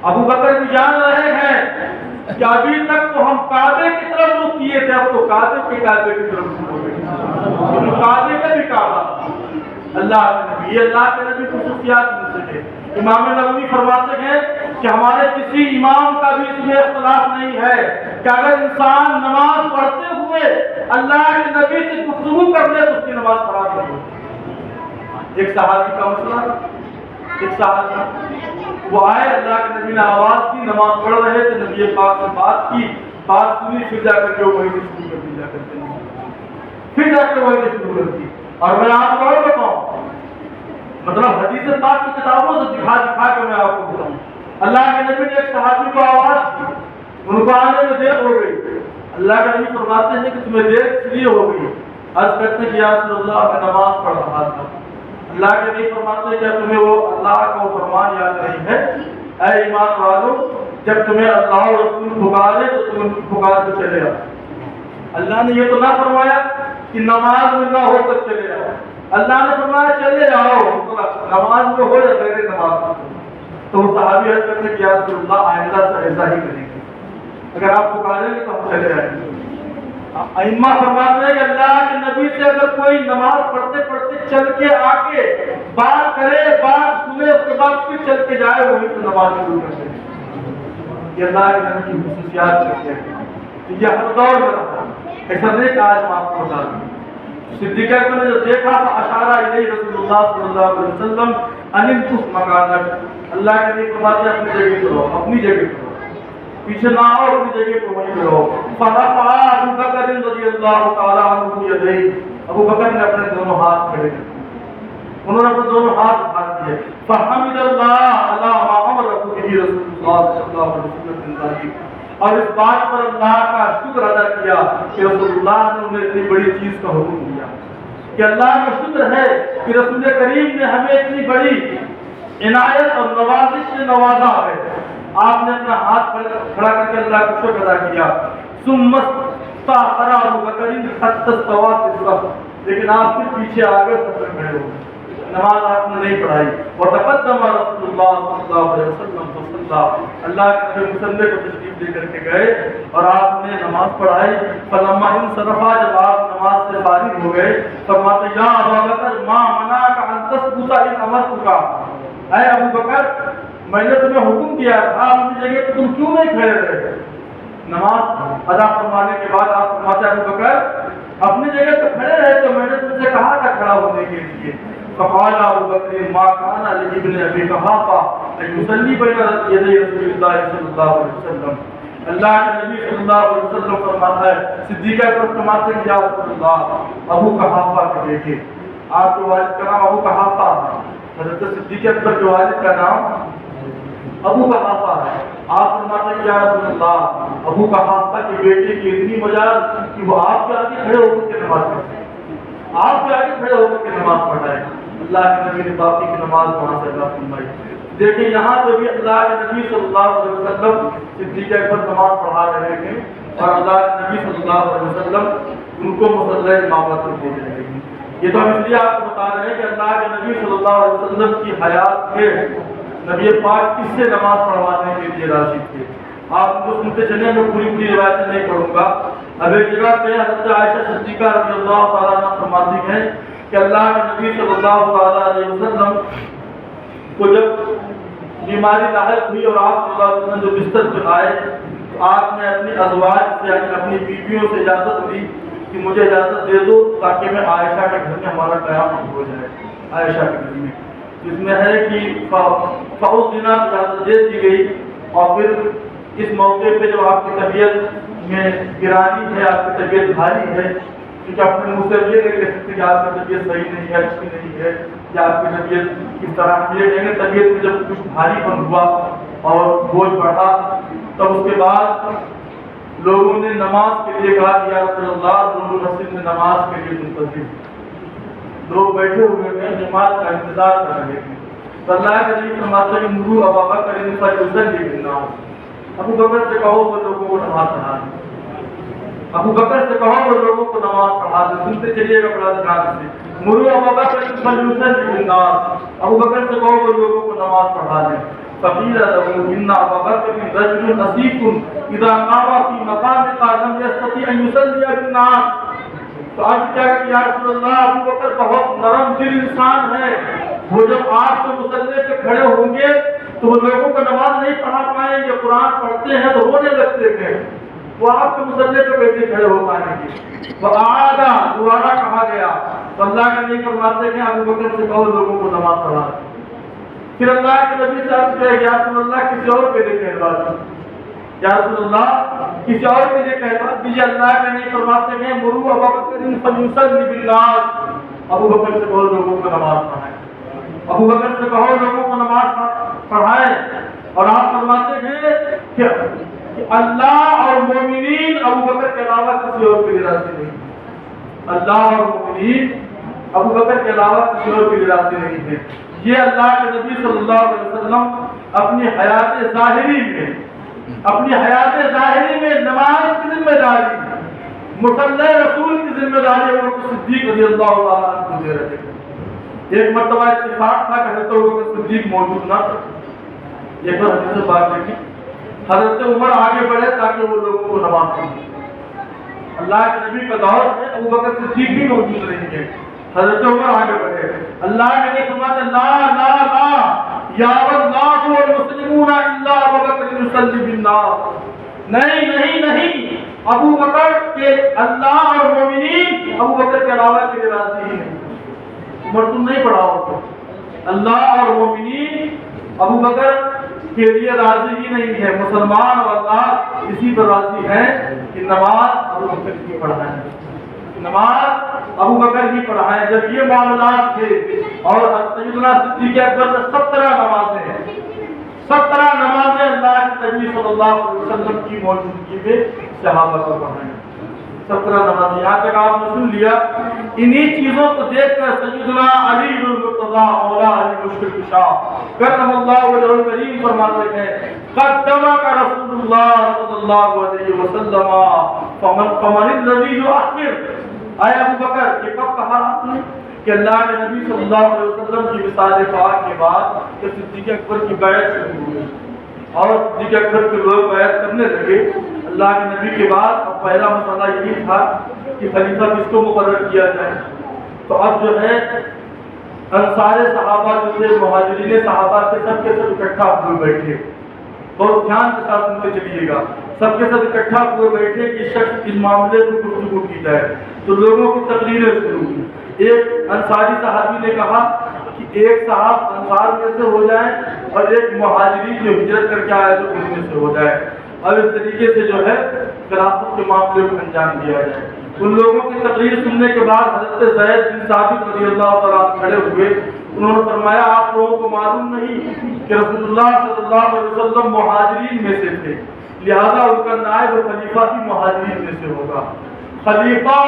ابو بکر بھی جان رہے ہیں کہ ابھی تک تو ہم کعبے کی طرف رخ کیے تھے، اب تو کعبے کی طرف رخ ہو گئے. کعبے کا بھی کعبہ اللہ کے نبی، یہ اللہ کے نبی خصوصیات میں سے ہے. امام نووی فرماتے ہیں کہ ہمارے کسی امام کا بھی اس میں اختلاف نہیں ہے کہ اگر انسان نماز پڑھتے ہوئے اللہ کے نبی سے گفتگو کر لے تو اس کی نماز خراب نہیں ہوتی. ایک صحابی کا مسئلہ، ایک صحابی وہ آئے، اللہ کے نبی نے آواز کی، نماز پڑھ رہے تھے، نبی پاک سے بات کی، بات سنی، پھر جا کر کے وہی شروع کر دی، جا کر کے پھر جا کر وہی شروع کر دی. اور میں آپ کو اور بتاؤں، مطلب حدیث پاک کی کتابوں سے دکھا کے میں آپ کو بتاؤں، اللہ کے نبی نے ایک صحابی کو آواز کی، ان کو آنے میں دیر ہو گئی. اللہ کے نبی فرماتے ہیں کہ تمہیں دیر اس لیے ہو گئی. عرض کرتے ہیں کہ یا رسول اللہ میں نماز پڑھ رہا تھا. اللہ کے نبی فرماتے ہیں کیا تمہیں وہ اللہ کا وہ فرمان یاد نہیں ہے؟ اے ایمان والو، جب تمہیں اللہ اور رسول پکارے تو تم ان کی پکار پہ چلے آؤ. اللہ نے یہ تو نہ فرمایا کہ نماز میں نہ ہو کر چلے آؤ، اللہ نے فرمایا چلے آؤ، نماز میں ہو یا غیر نماز میں. تو وہ صحابی عرض کرتے ہیں کہ یا رسول اللہ آئندہ سے ایسا ہی کریں گے، اگر آپ پکاریں گے تو ہم چلے آئیں گے. ائمہ فرماتے ہیں کہ اللہ کے نبی سے اگر کوئی نماز پڑھتے پڑھتے چل کے آ کے بات کرے، بات سنے، اس کے بعد پھر چل کے جائے، وہی سے نماز شروع کر دے. یہ اللہ کے نبی کی خصوصیات کرتے ہیں. یہ ہر دور میں رہا، ایسا نہیں کہ آج ہم آپ کو بتا دیں. صدیق اکبر نے جو دیکھا اشارہ الیہ رسول اللہ صلی اللہ علیہ وسلم ان انقص مکانک، اللہ کے نبی فرماتے ہیں اپنی جگہ پر رہو، اپنی جگہ پر رہو، پیچھے نہ آؤ، اپنی جگہ پر وہیں رہو. فرفع ابو بکر رضی اللہ تعالی عنہ یدیہ، ابو بکر نے اپنے دونوں ہاتھ کھڑے کر دیے، انہوں نے اپنے دونوں ہاتھ اٹھا دیے. فحمد اللہ علی ما امرہ به رسول اللہ صلی اللہ علیہ وسلم من ذلک، اور اس بات پر اللہ کا شکر ادا کیا کہ رسول اللہ نے انہیں اتنی بڑی چیز کا حکم دیا. کہ اللہ کا شکر ہے کہ رسول کریم نے ہمیں اتنی بڑی عنایت اور نوازش سے نوازا ہے. آپ نے اپنا ہاتھ کھڑا کر کے اللہ کا شکر ادا کیا. ثم استأخر ابو بکر حتى استوى في الصف، لیکن آپ پھر پیچھے آگے سب کھڑے ہو گئے، نماز آپ نے نہیں پڑھائی. وتقدم رسول اللہ صلی اللہ علیہ وسلم اللہ اللہ کے نبی مصلی کو تشریف لے کر کے گئے اور آپ نے نماز پڑھائی. فلما انصرفا جب آپ نماز سے فارغ ہو گئے فرماتے یا ابا بکر ما منعک ان تثبت ان امرتک، اے ابو بکر میں نے تمہیں حکم کیا تھا اپنی جگہ پہ تم کیوں نہیں کھڑے رہے؟ نماز ادا فرمانے کے بعد آپ فرماتے ہیں ابو بکر اپنی جگہ پہ کھڑے رہے تو میں نے تم سے کہا تھا کھڑا ہونے کے لیے. فقال ابو بکر ما كان لابن ابي قحافه ان يصلي بين يدي رسول الله صلی اللہ علیہ وسلم. اللہ کے نبی صلی اللہ علیہ وسلم فرماتا ہے صدیق اکبر فرماتے ہیں یا رسول اللہ ابو قحافہ کے بیٹے، آپ کے والد کا نام ابو قحافہ ہے، حضرت صدیق اکبر کے والد کا نام ابو قحافہ ہے. آپ فرماتے ہیں یا رسول اللہ ابو قحافہ کے بیٹے کی اتنی مجال کہ وہ آپ کے آگے کھڑے ہو کر کے نماز پڑھتے ہیں، آپ کے آگے کھڑے ہو کر کے نماز پڑھائے. اللہ کے نبی نے باقی کی نماز وہاں سے ادا فرمائی. دیکھیں یہاں پہ بھی اللہ کے نبی صلی اللہ علیہ وسلم صدیق اکبر نماز پڑھا رہے تھے اور اللہ کے نبی صلی اللہ علیہ وسلم ان کو مصلی امامت پر بھیج رہے تھے. یہ تو ہم اس لیے آپ کو بتا رہے ہیں کہ اللہ کے نبی صلی اللہ علیہ وسلم کی حیات میں نبی پاک کس سے نماز پڑھوانے کے لیے راضی تھے. آپ ان کو سنتے چلیں، میں پوری روایتیں نہیں پڑھوں گا. اب ایک جگہ پہ حضرت عائشہ صدیقہ رضی اللہ تعالیٰ عنہ فرماتی ہیں کہ اللہ کے نبی صلی اللہ تعالیٰ علیہ وسلم کو جب بیماری لاحق ہوئی اور آپ صلی اللہ علیہ وسلم جو بستر پہ آئے تو آپ نے اپنی ازواج سے یعنی اپنی بیویوں سے اجازت لی کہ مجھے اجازت دے دو تاکہ میں عائشہ کے گھر میں ہمارا قیام ہو جائے. عائشہ کے گھر میں جس میں ہے کہ فوز دینا اجازت دے دی گئی. اور پھر اس موقع پہ جب آپ کی طبیعت میں گرانی ہے، آپ کی طبیعت بھاری ہے، کیونکہ اپنے منہ سے یہ نہیں کہہ سکتے کہ آپ کی طبیعت صحیح نہیں ہے، اچھی نہیں ہے یا آپ کی طبیعت کس طرح. یہ کہیں گے طبیعت میں جب کچھ بھاری پن ہوا اور بوجھ بڑھا تب اس کے بعد لوگوں نے نماز کے لیے کہا کہ یا رسول اللہ دونوں مسجد میں نماز کے لیے منتظر لوگ بیٹھے ہوئے ہیں، جماعت کا انتظار کر رہے تھے. تو اللہ کے نبی فرماتے ہیں مروا ابا بکر فلیصلی بالناس، ابو بکر سے کہو وہ لوگوں کو نماز پڑھا دیں. ابو بکر سے کہو وہ لوگوں کو نماز پڑھا دیں. سنتے چلیے گا بڑا دھیان سے. مروا ابا بکر فلیصلی بالناس، ابو بکر سے کہو وہ لوگوں کو نماز پڑھا دیں. فقیل له ان ابا بکر رجل نسیق اذا قام في مقام لم يستطيع ان يصلي بالناس. تو آج کیا کہ یا رسول اللہ ابو بکر بہت نرم دل انسان ہے، وہ جب آپ کے مصلی پہ کھڑے ہوں گے تو وہ لوگوں کو نماز نہیں پڑھا پائیں گے. قرآن پڑھتے ہیں تو رونے لگتے تھے، وہ آپ کے مصلی پہ کیسے کھڑے ہو پائیں گے. وہ آدھا دوبارہ کہا گیا تو اللہ کے نبی فرماتے ہیں ابو بکر سے کہو لوگوں کو نماز پڑھا. پھر اللہ کے نبی سے عرض کیا یا رسول اللہ کسی اور کے لیے کہلوا دو، یا رسول اللہ کسی اور کے لیے کہلوا دیجیے. اللہ کے نبی فرماتے ہیں مروا ابا بکر فلیصلی بالناس، ابو بکر سے کہو لوگوں کو نماز پڑھائیں. ابو بکر سے کہو لوگوں کو نماز پڑھائیں. اور آپ فرماتے ہیں کہ اللہ اور مومنین ابو بکر کے علاوہ کسی اور کے لیے راضی نہیں. اللہ اور مومنین ابو بکر کے علاوہ کسی اور کے لیے راضی نہیں تھے. یہ اللہ کے نبی صلی اللہ علیہ وسلم اپنی حیات ظاہری میں نماز کی ذمہ داری، مصلی رسول کی ذمہ داری اور صدیق رضی اللہ تعالیٰ عنہ کو دے رہے تھے. ایک مرتبہ اتفاق تھا کہ حضرت ابوبکر صدیق موجود نہ تھا. ایک بار حدیث بات دیکھی، حضرت عمر آگے بڑھے تاکہ وہ لوگوں کو نماز پڑھیں. اللہ کے نبی کا دور ہے، ابوبکر صدیق بھی موجود نہیں ہے، حضرت عمر آگے بڑھے. اللہ کے نبی فرماتے لا لا لا یا والناس والمسلمون الا ابوبکر یصلی بالناس. نہیں ابو بکر کے اللہ اور مومنین ابو بکر کے علاوہ کے لیے راضی ہی نہیں. عمر تم نہیں پڑھا ہو، اللہ اور مومنین ابو بکر کے لیے راضی ہی نہیں ہے. مسلمان اور اللہ اسی پر راضی ہے کہ نماز ابو بکر کی پڑھائیں، نماز ابو بکر کی پڑھائیں. جب یہ معاملات تھے اور سیدنا صدیق اکبر نے 17 نمازیں اللہ کے نبی صلی اللہ علیہ وسلم کی موجودگی میں صحابہ کو پڑھائیں. 17 نمازیں. یہاں تک آپ نے سن لیا. انہی چیزوں کو دیکھ کر سیدنا علی بن مرتضیٰ مولا علی مشکل کشا کرم اللہ وجہہ الکریم فرماتے ہیں قدمک رسول اللہ صلی اللہ علیہ وسلم فمن الذی یؤخر. اے ابو بکر یہ کب کہا آپ نے کہ اللہ کے نبی صلی اللہ علیہ وسلم کی وصال پاک کے بعد کہ صدیق اکبر کی بیعت شروع ہوئی. اور صدیق اکبر کے لوگ بیعت کرنے لگے اللہ کے نبی کے بعد۔ اب پہلا مسئلہ یہی تھا کہ خلیفہ کس کو مقرر کیا جائے۔ تو اب جو ہے انصار صحابہ جو تھے، مہاجرین صحابہ کے سب اکٹھا ہوئے بیٹھے، اور دھیان کے ساتھ سنتے چلیے گا، سب کے ساتھ اکٹھا ہوئے بیٹھے کہ شخص اس معاملے کو گفتگو کی جائے۔ تو لوگوں کی تقریریں شروع ہوئی۔ ایک انصاری صحابی نے کہا کہ ایک صاحب انصار میں سے ہو جائیں اور ایک مہاجری جو ہجرت کر کے آئے تو ان میں سے ہو جائے، اور اس طریقے سے جو ہے خلافت کے معاملے کو انجام دیا جائے۔ ان لوگوں کی تقریر سننے کے بعد حضرت زید بن ثابت رضی اللہ تعالیٰ کھڑے ہوئے۔ انہوں نے فرمایا آپ لوگوں کو معلوم نہیں کہ رسول اللہ صلی اللہ علیہ وسلم مہاجرین میں سے تھے، لہذا ان کا نائب و خلیفہ بھی مہاجرین میں سے ہوگا۔ خلیفہ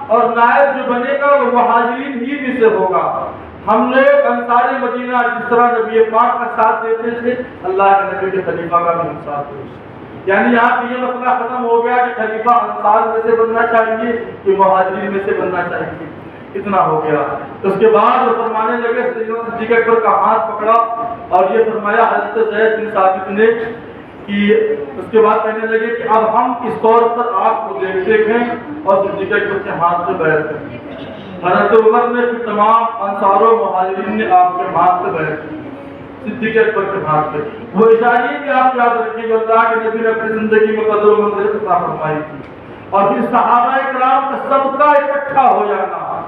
اور نائب جو بنے گا وہ مہاجرین ہی میں سے ہوگا۔ ہم لوگ انصار مدینہ جس طرح نبی پاک کا ساتھ دیتے تھے، اللہ کے نبی کے خلیفہ کا بھی ہم ساتھ دیتے تھے۔ یعنی یہاں پہ یہ مسئلہ ختم ہو گیا کہ خلیفہ انصار میں سے بننا چاہیے کہ مہاجرین میں سے بننا چاہیے، اتنا ہو گیا۔ اس کے بعد وہ فرمانے لگے، سیدنا صدیق اکبر کا ہاتھ پکڑا اور یہ فرمایا حضرت زید بن ثابت نے کہ اس کے بعد کہنے لگے کہ اب ہم اس طور پر آپ کو دیکھتے ہیں اور صدیق اکبر کے ہاتھ سے بیعت کریں۔ حضرت عمر نے پھر تمام انصار و مہاجرین نے آپ کے ہاتھ سے بیعت کی، صدیق اکبر کے ہاتھ سے۔ وہ اشارے کہ آپ یاد رکھیں جو اللہ کے نبی نے اپنی زندگی میں قدر و منزلت عطا فرمائی تھی، اور پھر صحابہ کرام کا سب کا اکٹھا ہو جانا،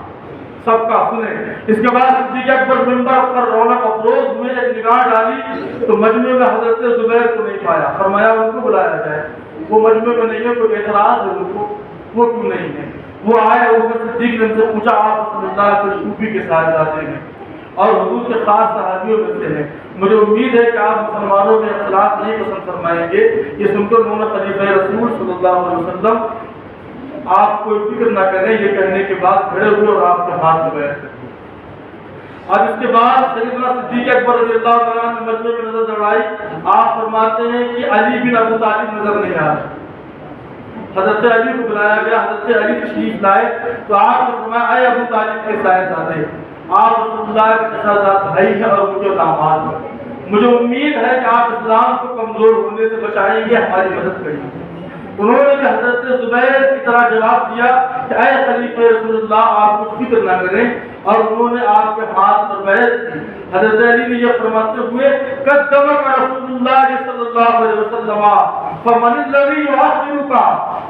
سب کا سنیں۔ اس کے بعد صدیق اکبر منبر پر رونق افروز ہوئے، ایک نگاہ ڈالی تو مجمع میں حضرت زبیر کو نہیں پایا، فرمایا ان کو بلایا جائے، وہ مجمع میں نہیں ہے، کوئی اعتراض ہے ان کو، وہ کیوں نہیں ہے؟ وہ آئے، وہ صدیق نے ان سے پوچھا آپ رسول اللہ کے صوفی کے صاحبزادے ہیں اور حضور کے خاص صحابیوں میں سے ہیں، مجھے امید ہے کہ آپ مسلمانوں میں اختلاف نہیں پسند فرمائیں گے۔ یہ سن کر انہوں نے خلیفہ رسول صلی اللہ علیہ وسلم آپ کوئی فکر نہ کریں یہ کہنے کے بعد کھڑے ہوئے اور آپ کے ہاتھ میں بیعت کر دی۔ اب اس کے بعد سیدنا صدیق اکبر رضی اللہ تعالیٰ عنہ نے مجمع میں نظر دوڑائی، آپ فرماتے ہیں کہ علی بن ابو طالب نظر نہیں آ رہے۔ حضرت علی کو بلایا گیا، حضرت علی تشریف لائے تو آپ نے فرمایا اے ابو طالب کے صاحبزادے، آپ رسول اللہ کے صاحبزادہ بھائی ہیں اور مجھے داماد ہیں، مجھے امید ہے کہ آپ اسلام کو کمزور ہونے سے بچائیں گے، ہماری مدد کریں گے۔ انہوں نے بھی حضرت زبیر کی طرح جواب دیا کہ اے خلیفہ رسول اللہ آپ کچھ فکر نہ کریں، اور انہوں نے آپ کے ہاتھ پر بیعت کی۔ حضرت علی نے یہ فرماتے ہوئے قدمک رسول اللہ صلی اللہ علیہ وسلم فمن الذی یؤخرک،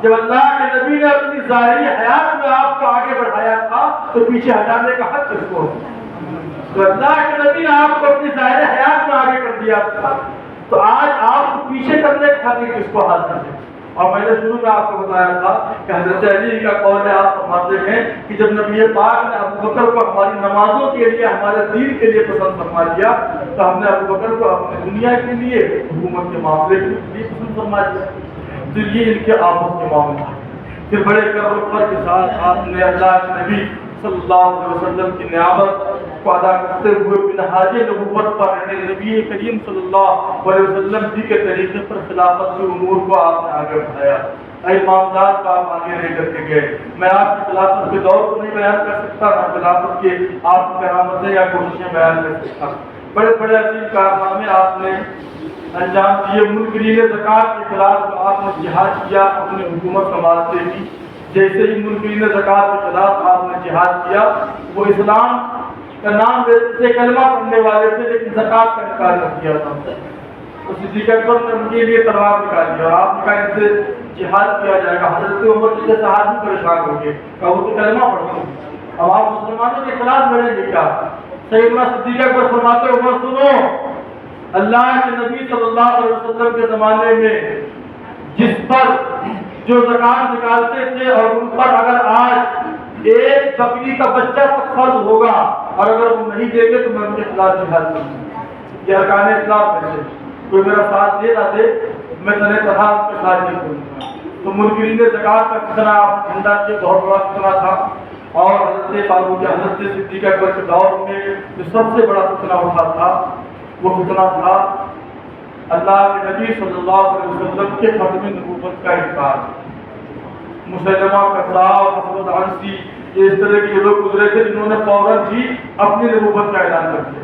جب اللہ کے نبی نے اپنی ظاہری حیات میں آپ کو آگے بڑھایا تھا تو پیچھے ہٹانے کا حق کس کو ہے؟ تو اللہ کے نبی نے آپ کو اپنی ظاہر حیات میں آگے کر دیا تھا، تو آج آپ کو پیچھے کرنے کا حق کس کو حاصل ہے؟ اور میں نے شروع میں آپ کو بتایا تھا کہ حضرت علی کا قول ہے، آپ فرماتے ہیں کہ جب نبی پاک نے ابو بکر کو ہماری نمازوں کے لیے، ہمارے دین کے لیے پسند فرما دیا تو ہم نے ابو بکر کو اپنی دنیا کے لیے، حکومت کے معاملے کے لیے پسند فرما دیا۔ تو یہ ان کے آپس کے معاملے ہیں۔ پھر بڑے کرم و فر کے ساتھ آپ نے اللہ کے نبی صلی اللہ علیہ وسلم کی نعمت کو ادا کرتے ہوئے منہاج نبوت پر نبی کریم صلی اللہ علیہ وسلم جی کے طریقے پر خلافت کے امور کو آپ نے آگے بڑھایا، معاملات کو آپ آگے لے کر کے گئے۔ میں آپ کی خلافت کے دور کو نہیں بیان کر سکتا، نہ خلافت کے آپ کی کرامتیں یا کوششیں بیان کر سکتا۔ بڑے بڑے عظیم کارنامے آپ نے انجام دیے۔ منکرین زکوٰۃ کے خلاف جو آپ نے جہاد کیا اپنی حکومت سنبھالتے ہی، جیسے ہی منکرین زکوٰۃ کے خلاف آپ نے جہاد کیا، وہ اسلام کا نام لیتے تھے، کلمہ پڑھنے والے تھے، لیکن زکوٰۃ کا انکار کر دیا تھا۔ تو صدیق اکبر نے ان کے لیے تلوار نکال دیا اور آپ نے کہا ان سے جہاد کیا جائے گا۔ حضرت عمر جیسے صحابی پریشان ہو گئے، کہا وہ تو کلمہ پڑھتے ہیں، اب آپ مسلمانوں کے خلاف لڑیں گے کیا؟ سیدنا صدیق اکبر فرماتے عمر سنو، اللہ کے نبی صلی اللہ علیہ وسلم کے زمانے میں جس پر جو زکوٰۃ نکالتے تھے اور ان پر اگر آج ایک بکری کا بچہ تک فرض ہوگا اور اگر وہ نہیں دیں گے تو میں ان کے خلاف جہاد کروں گا۔ یہ ارکان اسلام میں سے کوئی میرا ساتھ دے نہ دے، میں تنہ تنہا ان کے ساتھ نہیں کروں گا۔ تو منکرین زکوٰۃ کا فتنہ آپ زندہ کے بہت بڑا فتنہ تھا، اور حضرت فاروق حضرت صدیق اکبر کے دور میں جو سب سے بڑا فتنہ اٹھا تھا وہ فتنہ تھا اللہ کے نبی صلی اللہ علیہ وسلم کے ختم نبوت کا انکار۔ مسلمہ کذاب، اسود عنسی، اس طرح کے لوگ گزرے تھے جنہوں نے فوراً ہی اپنی نبوت کا اعلان کر دیا۔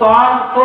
700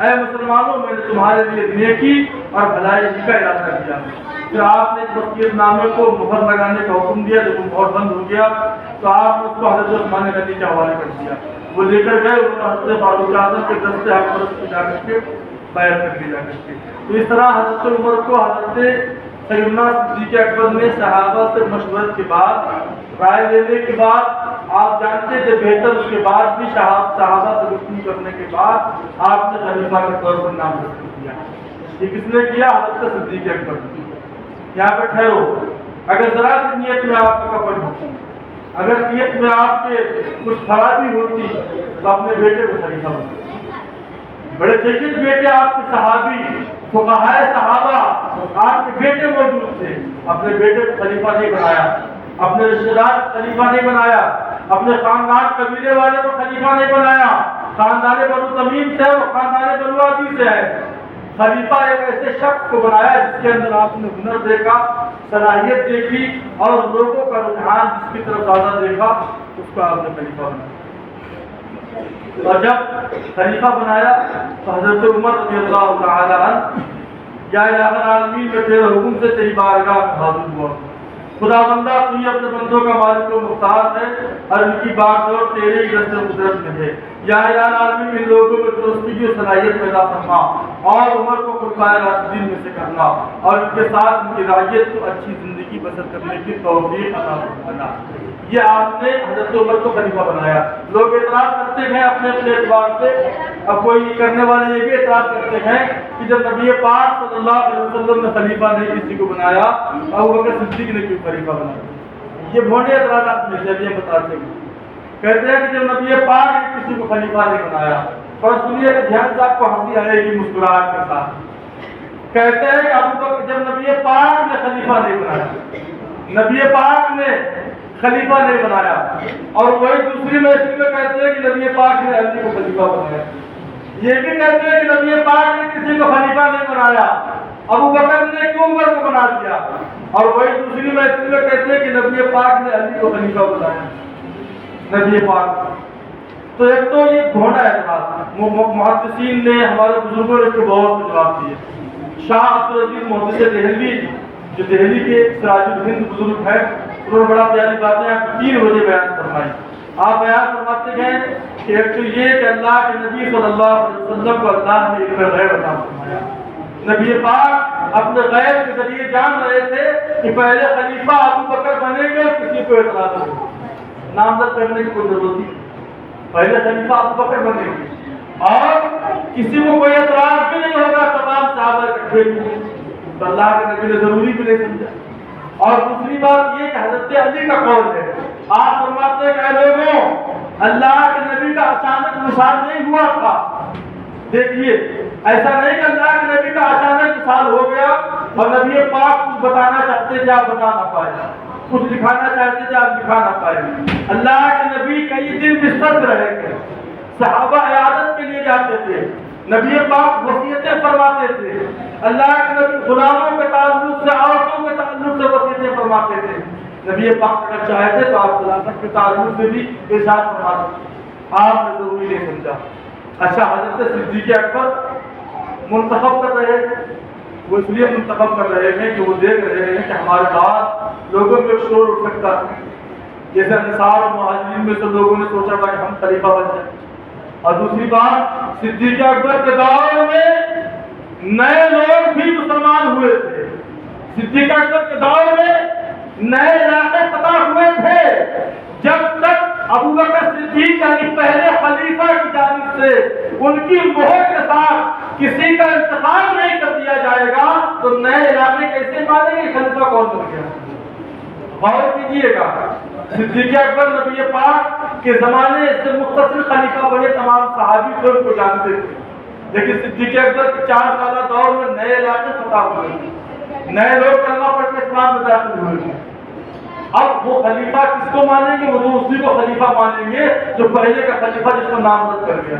اے مسلمانوں، میں نے تمہارے لیے نیکی اور بھلائی کا ارادہ کیا۔ پھر آپ نے اس وصیت نامے کو مہر لگانے کا حکم دیا۔ جب وہ مہر بند ہو گیا تو آپ نے اس کو حضرت عثمان غنی کے حوالے کر دیا۔ وہ لے کر گئے، انہوں نے حضرت فاروق اعظم کے دستے حکومت کو جا کر کے بیعت کر دی جا کر کے۔ تو اس طرح حضرت عمر کو حضرت سیدنا صدیق اکبر نے صحابہ سے مشورت کے بعد، رائے لینے کے بعد، آپ جانتے تھے بہتر اس کے بعد بھی صحابہ سے گفتگو کرنے کے بعد آپ نے خلیفہ کے طور پر نامزد کر دیا۔ یہ کس نے کیا؟ حضرت صدیق اکبر نے۔ یہاں پہ ٹھہرو، اگر ذرا سی نیت میں آپ کا کپڑ ہوتی، اگر نیت میں آپ کے کچھ خرابی ہوتی تو اپنے بیٹے کو خلیفہ بناتے۔ بڑے جید بیٹے آپ کے صحابی، فقہائے صحابہ، آپ کے بیٹے موجود تھے، اپنے بیٹے کو خلیفہ نہیں بنایا، اپنے رشتہ دار کو خلیفہ نہیں بنایا، اپنے خاندان قبیلے والے کو خلیفہ نہیں بنایا۔ خاندان بنو تمیم سے وہ خاندان بنو عدی سے ہے۔ خلیفہ ایک ایسے شخص کو بنایا جس کے اندر آپ نے ہنر دیکھا، صلاحیت دیکھی اور لوگوں کا رجحان جس کی طرف زیادہ دیکھا، اس کو آپ نے خلیفہ بنایا۔ اور جب خلیفہ بنایا تو حضرت عمر رضی اللہ تعالی عنہ، یا الہ العالمین میں تیرے حکم سے تیری بارگاہ میں حاضر ہوا، خدا بندہ تو ہی اپنے بندوں کا مالک و مختار ہے اور ان کی بات اور تیرے ہی دست قدرت میں ہے۔ یا الہ العالمین ان لوگوں میں درستی کی صلاحیت پیدا فرما اور عمر کو خلفائے راشدین میں سے کرنا اور ان کے ساتھ ان کی رعیت کو اچھی زندگی بسر کرنے کی توفیق عطا فرمانا۔ یہ آپ نے حضرت عمر کو خلیفہ بنایا۔ لوگ اعتراض کرتے ہیں اپنے اپنے اعتبار سے، اب کوئی کرنے والے یہ بھی اعتراض کرتے ہیں کہ جب نبی پاک صلی اللہ علیہ وسلم نے خلیفہ نہیں کسی کو بنایا، ابوبکر صدیق نے کیوں خلیفہ بنایا؟ یہ بھونڈے اعتراضات میں سے ہم بتاتے ہیں۔ کہتے ہیں کہ جب نبی پاک نے کسی کو خلیفہ نہیں بنایا، اور سنیے کہ دھیان سے آپ کو ہنسی آئے گی مسکراہٹ کے ساتھ۔ کہتے ہیں کہ ابوبکر جب نبی پاک نے خلیفہ نہیں بنایا، نبی پاک نے خلیفہ نہیں بنایا، اور وہی دوسری محفل میں کہتے ہیں کہ نبی پاک نے علی کو خلیفہ بنایا۔ یہ بھی کہتے ہیں کہ نبی پاک نے کسی کو خلیفہ نہیں بنایا، ابوبکر نے کیوں عمر کو بنا دیا، اور وہی دوسری محفل میں کہتے ہیں کہ نبی پاک نے علی کو خلیفہ بنایا۔ نبی پاک تو ایک تو یہ گھوڑا اعتراض، محدثین نے، ہمارے بزرگوں نے اس کو بہت سے جواب دیے۔ شاہ عبدالعزیز محدث دہلوی جو دہلی کے سراج الہند بزرگ ہیں، انہوں نے بڑا پیاری باتیں آپ 3 بجے بیان فرمائی۔ آپ بیان فرماتے ہیں کہ ایک تو یہ کہ اللہ کے نبی صلی اللہ علیہ وسلم کو اللہ نے علم غیب عطا فرمایا۔ نبی پاک اپنے غیب کے ذریعے جان رہے تھے کہ پہلے خلیفہ ابوبکر بنے گے، کسی کو اعتراض نہیں، نامزد کرنے کی کوئی ضرورت نہیں، پہلے خلیفہ ابوبکر بنے گے اور کسی کو کوئی اعتراض بھی نہیں ہوگا، تمام صحابہ اکٹھے ہوئے، تو اللہ کے نبی نے ضروری بھی نہیں سمجھا۔ اور دوسری بات یہ کہ حضرت علی کا قول ہے، آپ فرماتے ہیں کہ لوگوں اللہ کے نبی کا اچانک وصال نہیں ہوا تھا۔ دیکھیے ایسا نہیں کہ اللہ کے نبی کا اچانک وصال ہو گیا اور نبی پاک کچھ بتانا چاہتے تھے آپ بتا نہ پائے، کچھ دکھانا چاہتے تھے آپ دکھا نہ پائے۔ اللہ کے نبی کئی دن بستر پہ رہے تھے، صحابہ عیادت کے لیے جاتے تھے، نبی پاک وصیتیں فرماتے تھے، اللہ کے نبی غلاموں کے تعلق سے، عورتوں کے تعلق سے وصیتیں فرماتے تھے۔ نبی پاک اگر چاہتے تو آپ خلافت کے تعلق سے بھی ارشاد فرماتے، آپ نے ضروری نہیں سمجھا۔ اچھا، حضرت صدیق اکبر منتخب کر رہے ہیں، وہ اس لیے منتخب کر رہے ہیں کہ وہ دیکھ رہے ہیں کہ ہمارے بعد لوگوں میں شور اٹھ سکتا ہے، جیسے انصار اور مہاجرین میں سے لوگوں نے سوچا تھا کہ ہم خلیفہ بن جائیں۔ اور دوسری بات، صدیق اکبر کے دور میں نئے لوگ بھی مسلمان ہوئے تھے، صدیق اکبر کے دور میں نئے علاقے فتح ہوئے تھے۔ جب تک ابوبکر صدیق یعنی پہلے خلیفہ کی جانب سے ان کی مہر کے ساتھ کسی کا انتخاب نہیں کر دیا جائے گا تو نئے علاقے کیسے مانیں گے خلیفہ کون بن گیا؟ غور کیجیے گا، صدیق اکبر نبی پاک کے زمانے سے مختصر خلیفہ بنے، تمام صحابی تو ان کو جانتے تھے، لیکن صدیق اکبر کے 4 سالہ دور میں نئے علاقے فتح ہوئے تھے، نئے لوگ کلمہ پڑھ کے اسلام میں داخل ہوئے تھے۔ اب وہ خلیفہ کس کو مانیں گے؟ وہ اسی کو خلیفہ مانیں گے جو پہلے کا خلیفہ جس کو نامزد کر گیا۔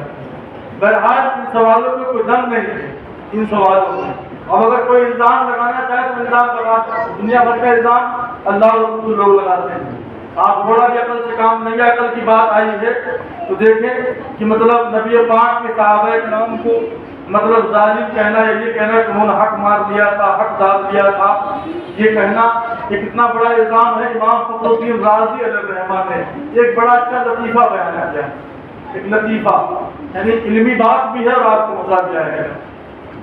بہرحال ان سوالوں میں کوئی دم نہیں ہے، ان سوالوں میں اب اگر کوئی الزام لگانا چاہے تو الزام لگا، دنیا بھر کا الزام اللہ اور رسول لوگ لگاتے ہیں، آپ بولا کہ عقل سے کام نہیں، عقل کی بات آئی ہے تو دیکھیں کہ مطلب نبی پاک کے صحابہ کرام کو مطلب ظالم کہنا یا یہ کہنا کہ انہوں نے حق مار لیا تھا، حق ڈال دیا تھا، یہ کہنا یہ کتنا بڑا الزام ہے۔ امام فخر الدین رازی علیہ الرحمہ نے ایک بڑا اچھا لطیفہ بیان کیا، ایک لطیفہ یعنی علمی بات بھی ہے اور آپ کو مزہ بھی آئے گا۔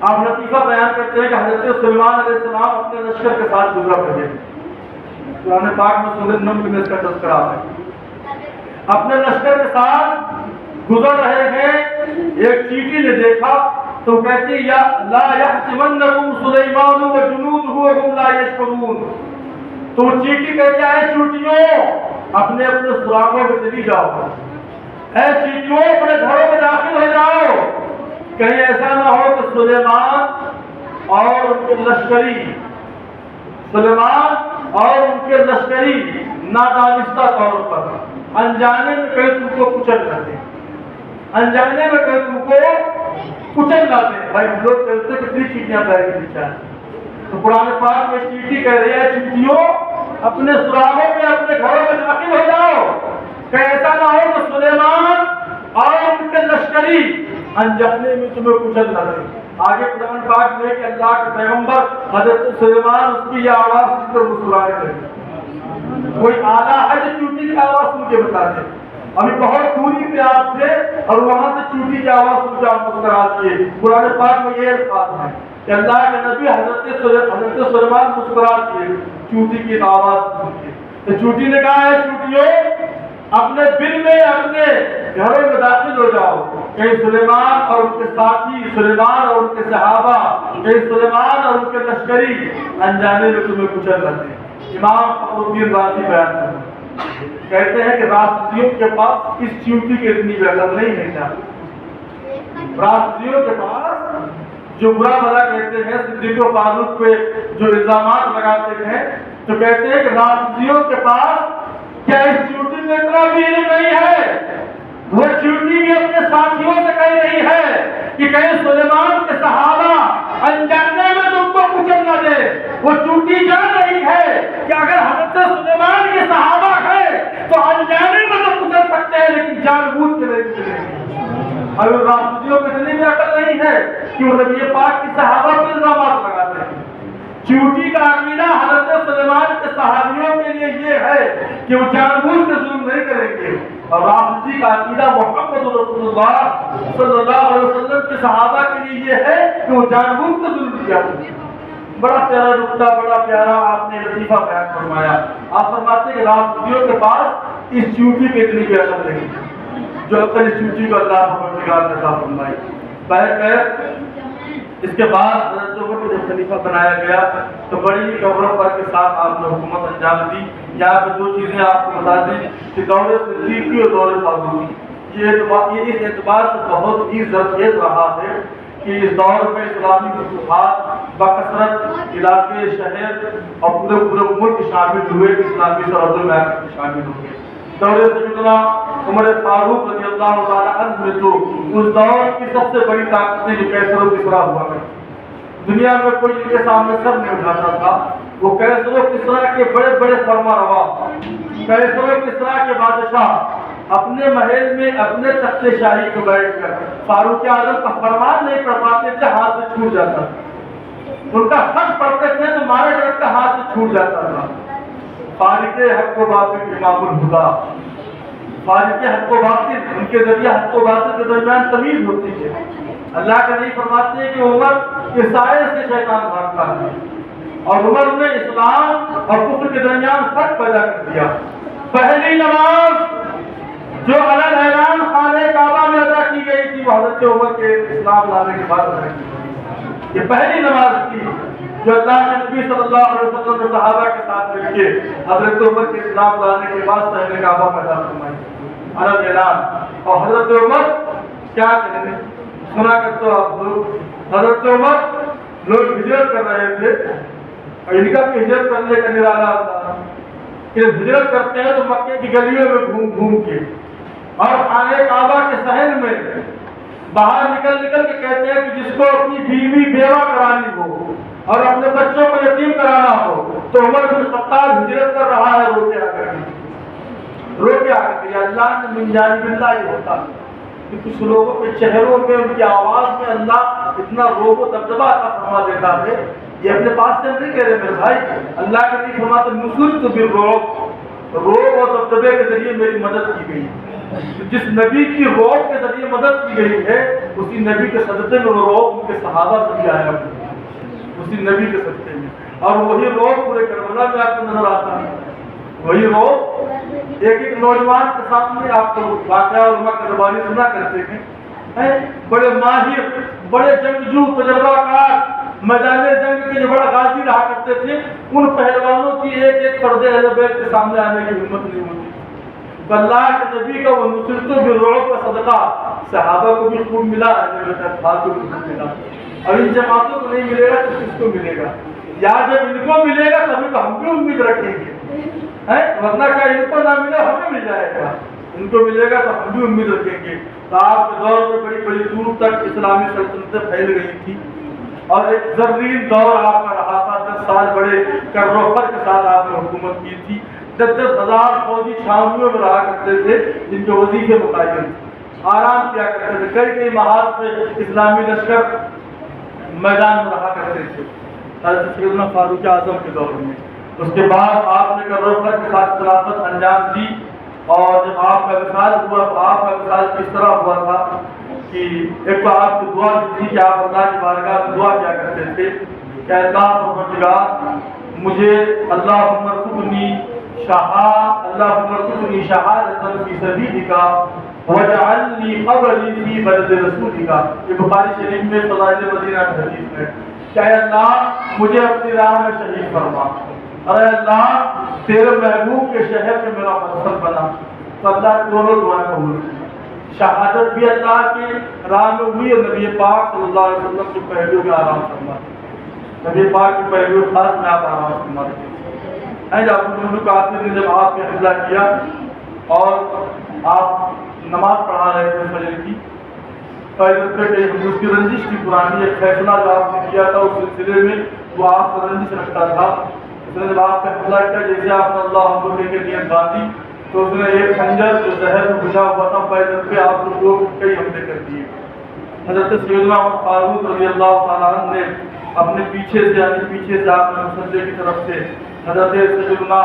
آپ لطیفہ بیان کرتے ہیں کہ حضرت سلیمان علیہ السلام اپنے لشکر کے ساتھ گزرا کرتے تھے، قرآن پاک میں سورۃ نمل میں اس کا تذکرہ ہے۔ اپنے لشکر کے ساتھ گزر رہے ہیں، ایک چیٹی نے دیکھا تو کہتی یا لا یحتمنکم سلیمان وجنودہ وهم لا یشعرون، تو چیٹی کہتی ہے چیٹیوں اپنے اپنے سراغوں میں چلی جاؤ، اے چیٹیوں اپنے گھروں میں داخل ہو جاؤ، کہیں ایسا نہ ہو کہ سلیمان اور ان کے لشکری نادانستہ طور پر انجانے میں کہیں تم کو کچل نہ دیں، انجانے میں کہیں تم کو کچل نہ دیں۔ بھائی ہم لوگ چلتے کتنی چیٹیاں پیر کے پیچھے ہیں، تو قرآن پاک میں چیٹی کہہ رہی ہے چیٹیوں اپنے سراغوں میں اپنے گھروں میں داخل ہو جاؤ، کہ ایسا نہ ہو کہ سلیمان اور ان کے لشکری انجانے میں تمہیں کچل نہ دیں۔ آگے قرآن پاک میں کہ اللہ کے پیغمبر حضرت سلیمان اس کی یہ آواز سن کر مسکرانے لگے، کوئی آلہ ہے جو چوٹی کی آواز سن کے بتا دے، ابھی بہت دوری پہ آپ تھے اور وہاں سے چوٹی کی آواز سن کے آپ مسکرا دیے۔ قرآن پاک میں یہ الفاظ ہے کہ اللہ کے نبی حضرت سلیمان مسکرا دیے چوٹی کی آواز سن کے، تو چوٹی نے کہا ہے چوٹیوں اپنے دل میں اپنے گھروں میں داخل ہو جاؤ، کہیں سلیمان اور ان کے ساتھی، سلیمان اور ان کے صحابہ، کہیں سلیمان اور ان کے لشکری انجانے میں تمہیں کچل نہ دیں۔ امام فخر الدین رازی بیان کرتے ہیں، کہتے ہیں کہ رافضیوں کے پاس اس چیوٹی کی اتنی عقل نہیں ہے کیا؟ رافضیوں کے پاس جو برا بھلا کہتے ہیں، صدیق و فاروق پہ جو الزامات لگاتے ہیں، تو کہتے ہیں کہ رافضیوں کے پاس کیا اس چیوٹی میں اتنا بھی علم نہیں ہے؟ وہ چیوٹی بھی اپنے ساتھیوں سے کہہ رہی ہے کہ کہیں سلیمان کے صحابہ انجانے میں تم کو کچل نہ دے۔ وہ چیوٹی جان رہی ہے کہ اگر حضرت سلیمان کے صحابہ ہیں تو انجانے میں تو کچل سکتے ہیں لیکن جان بوجھ کے نہیں کچلیں گے۔ اور رافضیوں کو اتنی بھی عقل نہیں ہے کہ وہ نبی پاک کی صحابہ پر الزامات لگاتے ہیں۔ چیوٹی کا عقیدہ حضرت سلیمان کے صحابیوں کے لیے یہ ہے کہ وہ جان بوجھ کے ظلم نہیں کریں گے، اور رافضی کا عقیدہ محمد رسول اللہ صلی اللہ علیہ وسلم کے صحابہ کے لیے یہ ہے کہ وہ جان بوجھ کے ظلم کیا۔ بڑا پیارا نقطہ، بڑا پیارا آپ نے لطیفہ بیان فرمایا۔ آپ فرماتے ہیں کہ رافضیوں کے پاس اس چیوٹی پہ اتنی بھی عقل نہیں جو عقل اس چیوٹی کو اللہ پروردگار نے عطا فرمائی۔ بہرکیف اس کے بعد حضرت عمر کو جب خلیفہ بنایا گیا تو بڑی غور و فکر کے ساتھ آپ نے حکومت انجام دی۔ یہاں پہ دو چیزیں آپ کو بتا دیں کہ دور صدیقی اور دور فاروقی، یہ اس اعتبار سے بہت ہی زرخیز رہا ہے کہ اس دور میں اسلامی فتوحات بکثرت علاقے، شہر اور پورے ملک شامل ہوئے، اسلامی سرحدوں میں شامل ہوئے۔ دور سیدنا عمر فاروق رضی اللہ تعالیٰ عنہ میں تو اس دور کی سب سے بڑی طاقتیں جو کیسر و کسریٰ ہوا کرتی، دنیا میں کوئی ان کے سامنے سر نہیں اٹھاتا تھا۔ وہ کیسر و کسریٰ کے بڑے بڑے فرما روا، کیسر و کسریٰ کے بادشاہ اپنے محل میں اپنے تخت شاہی کو بیٹھ کر فاروق اعظم کا فرمان نہیں پڑھ پاتے تھے، ہاتھ سے چھوٹ جاتا تھا۔ ان کا خط پڑھتے تھے تو مارے ڈر کا ہاتھ سے چھوٹ جاتا تھا۔ فارق حق و باطل امام الہدا، فارق حق و باطل، ان کے ذریعے حق و باطل کے درمیان تمیز ہوتی ہے۔ اللہ کا نہیں فرماتے ہیں کہ عمر کے سائے سے شیطان بھاگتا ہے، اور عمر نے اسلام اور کفر کے درمیان فرق پیدا کر دیا۔ پہلی نماز جو علی اعلان خانہ کعبہ میں ادا کی گئی تھی وہ حضرت عمر کے اسلام لانے کے بعد ادا کی گئی۔ یہ پہلی نماز تھی جو اللہ کے نبی صلی اللہ علیہ وسلم نے صحابہ کے ساتھ مل کے حضرت عمر کے اسلام لانے کے بعد صحن کعبہ میں ادا فرمائی، علی اعلان۔ اور حضرت عمر کیا کہتے ہیں، سنا کرتے ہو آپ لوگ، حضرت عمر لوگ ہجرت کر رہے تھے اور ان کا بھی ہجرت کرنے کا نرالا ہوتا کہ ہجرت کرتے ہیں تو مکے کی گلیوں میں گھوم گھوم کے اور خانہ کعبہ کے صحن میں باہر نکل کے کہتے ہیں کہ جس کو اپنی بیوی بیوہ کرانی ہو اور اپنے بچوں کو یتیم کرانا ہو تو عمر بن خطاب ہجرت کر رہا ہے روتے آ کر کے، رو کے آ کے یا اللہ نے من جانب اللہ یہ ہوتا کہ کچھ لوگوں کے چہروں میں ان کی آواز میں اللہ اتنا روب و دبدبا عطا فرما دیتا ہے. یہ اپنے پاس سے نہیں کہہ رہے میرے بھائی, اللہ کے نبی فرماتے نصرت بالرعب, روب اور دبدبے کے ذریعے میری مدد کی گئی. جس نبی کی روب کے ذریعے مدد کی گئی ہے اسی نبی کے صدقے میں وہ روب ان کے صحابہ بھی آیا اسی نبی کے صدقے میں, اور وہی روب پورے کربلا میں آپ کو نظر آتا ہے. وہی روب ایک ایک نوجوان کے سامنے آپ کو واقعہ علماء کی زبانی سنا کرتے ہیں, بڑے ماہر, بڑے جنگجو, تجربہ کار, میدان جنگ کے جو بڑا غازی رہا کرتے تھے, ان پہلوانوں کی ایک ایک فرد اہل بیت کے سامنے آنے کی ہمت نہیں ہوتی. اللہ کے نبی کا وہ نصرت بالرعب کا صدقہ صحابہ کو بھی خوب ملا, کو بھی خوب ملا, اور ان جماعتوں کو نہیں ملے گا تو کس کو ملے گا؟ یا جب ان کو ملے گا تبھی تو ہم بھی امید رکھیں گے, ورنہ کیا ان کو نہ ملے ہمیں مل جائے گا, ان کو ملے گا تو ہم بھی امید رکھیں گے. تو آپ کے دور میں بڑی بڑی دور تک اسلامی سلطنتیں پھیل گئی تھی, اور ایک زرین دور آپ کا رہا تھا. 10 سال بڑے کر و فر کے ساتھ آپ نے حکومت کی تھی. 10 ہزار فوجی چھاؤنیوں میں رہا کرتے تھے جن کے وظیفے متعین تھے, آرام کیا کرتے تھے. کئی کئی محاذ پہ اسلامی لشکر میدان میں رہا کرتے تھے حضرت سیدنا فاروق اعظم کے دور میں. اس کے بعد آپ نے کر و فر کے ساتھ خلافت انجام دی, اور جب آپ کا وصال ہوا تو آپ کا وصال کس طرح ہوا تھا کہ ایک تو آپ کی دعا تھی کہ آپ اللہ کی بارگاہ میں دعا کیا کرتے تھے کہ اللہ پروردگار مجھے اللہم ارزقنی شہادۃ فی سبیلک واجعلنی قبری فی بلد رسولک. یہ بخاری شریف میں فضائل مدینہ کی حدیث ہے کہ اے اللہ مجھے اپنی راہ میں شہید فرما, اے اللہ تیرے محبوب کے شہر میں میرا مقصد بنا. تو اللہ نے دونوں دعائیں قبول کی. شہادت بھی اللہ کی راہ میں ہوئی, اور نبی پاک صلی اللہ علیہ وسلم کے پہلو میں آرام فرماتے, نبی پاک کے پہلو خاص میں آپ آرام فرماتے ہیں. جب آخر نے جب آپ نے حملہ کیا اور آپ نماز پڑھا رہے تھے فجر کی, اس کی رنجش کی پرانی ایک فیصلہ جو آپ نے کیا تھا اس سلسلے میں وہ آپ کو رنجش رکھتا تھا. اس نے جب آپ نے حملہ کیا, جیسے آپ نے اللہ حملے کے نیت باندھی تو اس نے ایک خنجر جو زہر میں گھسا ہوا تھا پیدل پہ آپ لوگوں کو کئی حملے کر دیے. حضرت سیدنا عمر فاروق رضی اللہ تعالیٰ عنہ نے اپنے پیچھے سے یعنی پیچھے سے آپ نے مسلح کی طرف سے حضرت سیدنا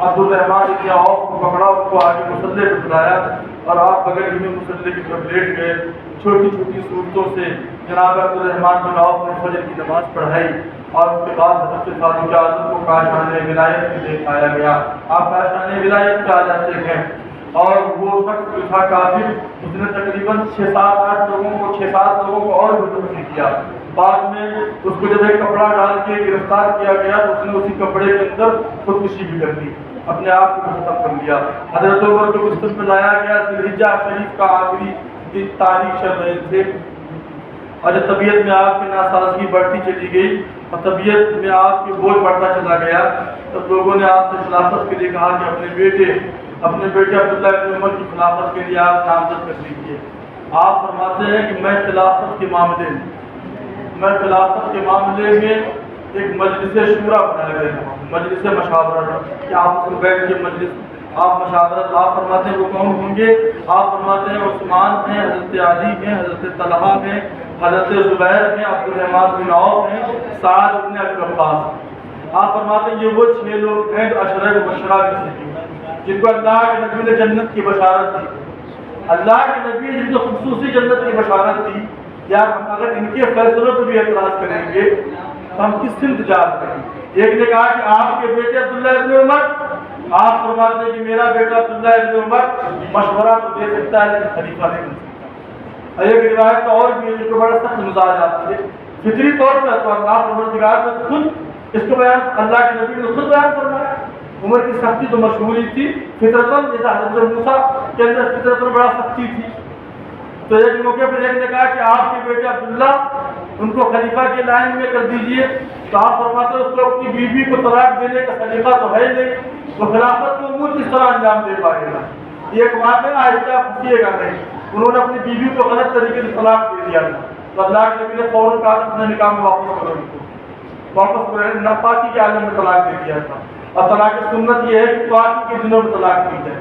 عبد الرحمن بن عوف کو پکڑا, ان کو آگے مسلح پہ بلایا, اور آپ بغل ہی میں مسلح کی طرف لیٹ گئے. چھوٹی چھوٹی صورتوں سے جناب عبد الرحمن بن عوف نے فجر کی نماز پڑھائی, اور اس کے بعد حضرت فاروق اعظم کو کاشان ولایت میں دکھایا گیا. آپ کاشان ولایت پہ آ جاتے ہیں, اور وہ شخص جو تھا کافر, اس نے تقریباً 6-7 لوگوں کو اور بھی زخمی کیا. بعد میں اس کو جب ایک کپڑا ڈال کے گرفتار کیا گیا تو اس نے اسی کپڑے کے اندر خودکشی بھی کر دی, اپنے آپ کو ختم کر لیا. حضرت عمر کو بستر پہ لایا گیا, ذوالحجہ شریف کا آخری تاریخ چل رہے تھے, اور جب طبیعت میں آپ کی ناسازگی بڑھتی چلی گئی اور طبیعت میں آپ کی بوجھ بڑھتا چلا گیا, تب لوگوں نے آپ سے خلافت کے لیے کہا کہ اپنے بیٹے عبداللہ بن عمر کی خلافت کے لیے آپ نامزد کر لیجیے. آپ فرماتے ہیں کہ میں خلافت کے معاملے میں ایک مجلس شورا بنایا گیا, مجلس مشاورت, کہ آپ اس کو بیٹھ کے مجلس آپ مشاورت. آپ فرماتے ہیں وہ کون ہوں گے؟ آپ فرماتے ہیں عثمان ہیں, حضرت علی ہیں, حضرت طلحہ ہیں, حضرت زبیر ہیں, عبد الرحمن بن عوف ہیں, سعد بن ابی وقاص. آپ فرماتے ہیں یہ وہ 6 لوگ ہیں جو عشرہ مبشرہ میں سے ہیں, جن کو اللہ کے نبی نے جنت کی بشارت دی. اللہ کے نبی جن کو خصوصی جنت کی بشارت دی, یا اگر ان کے فیصلوں پہ بھی اعتراض کریں گے تو ہم کس سمت جا رہے ہیں؟ ایک نے کہا کہ آپ کے بیٹے عبداللہ ابن عمر, آپ فرماتے ہیں کہ میرا بیٹا عبداللہ ابن عمر مشورہ تو دے سکتا ہے لیکن خلیفہ نہیں بن سکتا. ایک روایت تو اور بھی ہے جو کہ بڑا سخت مزاج آتی ہے فطری طور پر, تو اللہ پروردگار نے خود اس کو بیان, اللہ کے نبی نے خود بیان فرمایا. عمر کی سختی تو مشہور ہی تھی فطرتاً, جیسا حضرت موسیٰ کے اندر فطرتاً بڑا سختی تھی. تو ایک موقع پر ایک نے کہا کہ آپ کے بیٹے عبداللہ ان کو خلیفہ کی لائن میں کر دیجئے. تو آپ فرماتے ہیں اس کو اپنی بیوی کو طلاق دینے کا خلیفہ تو ہے نہیں, وہ خلافت کو امور کس طرح انجام دے پائے گا؟ یہ ایک واقعہ آہستہ پھنسیے گا نہیں. انہوں نے اپنی بیوی کو غلط طریقے سے طلاق دے دیا تھا, تو اللہ کے نبی نے فوراً کہا اپنے نکاح میں واپس کرو, ان کو واپس کرو. ناپاکی کے عالم میں طلاق دے دیا تھا, اور طلاق سنت یہ ہے کہ پاکی کے دنوں میں طلاق دی جائے.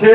6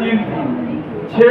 3। 6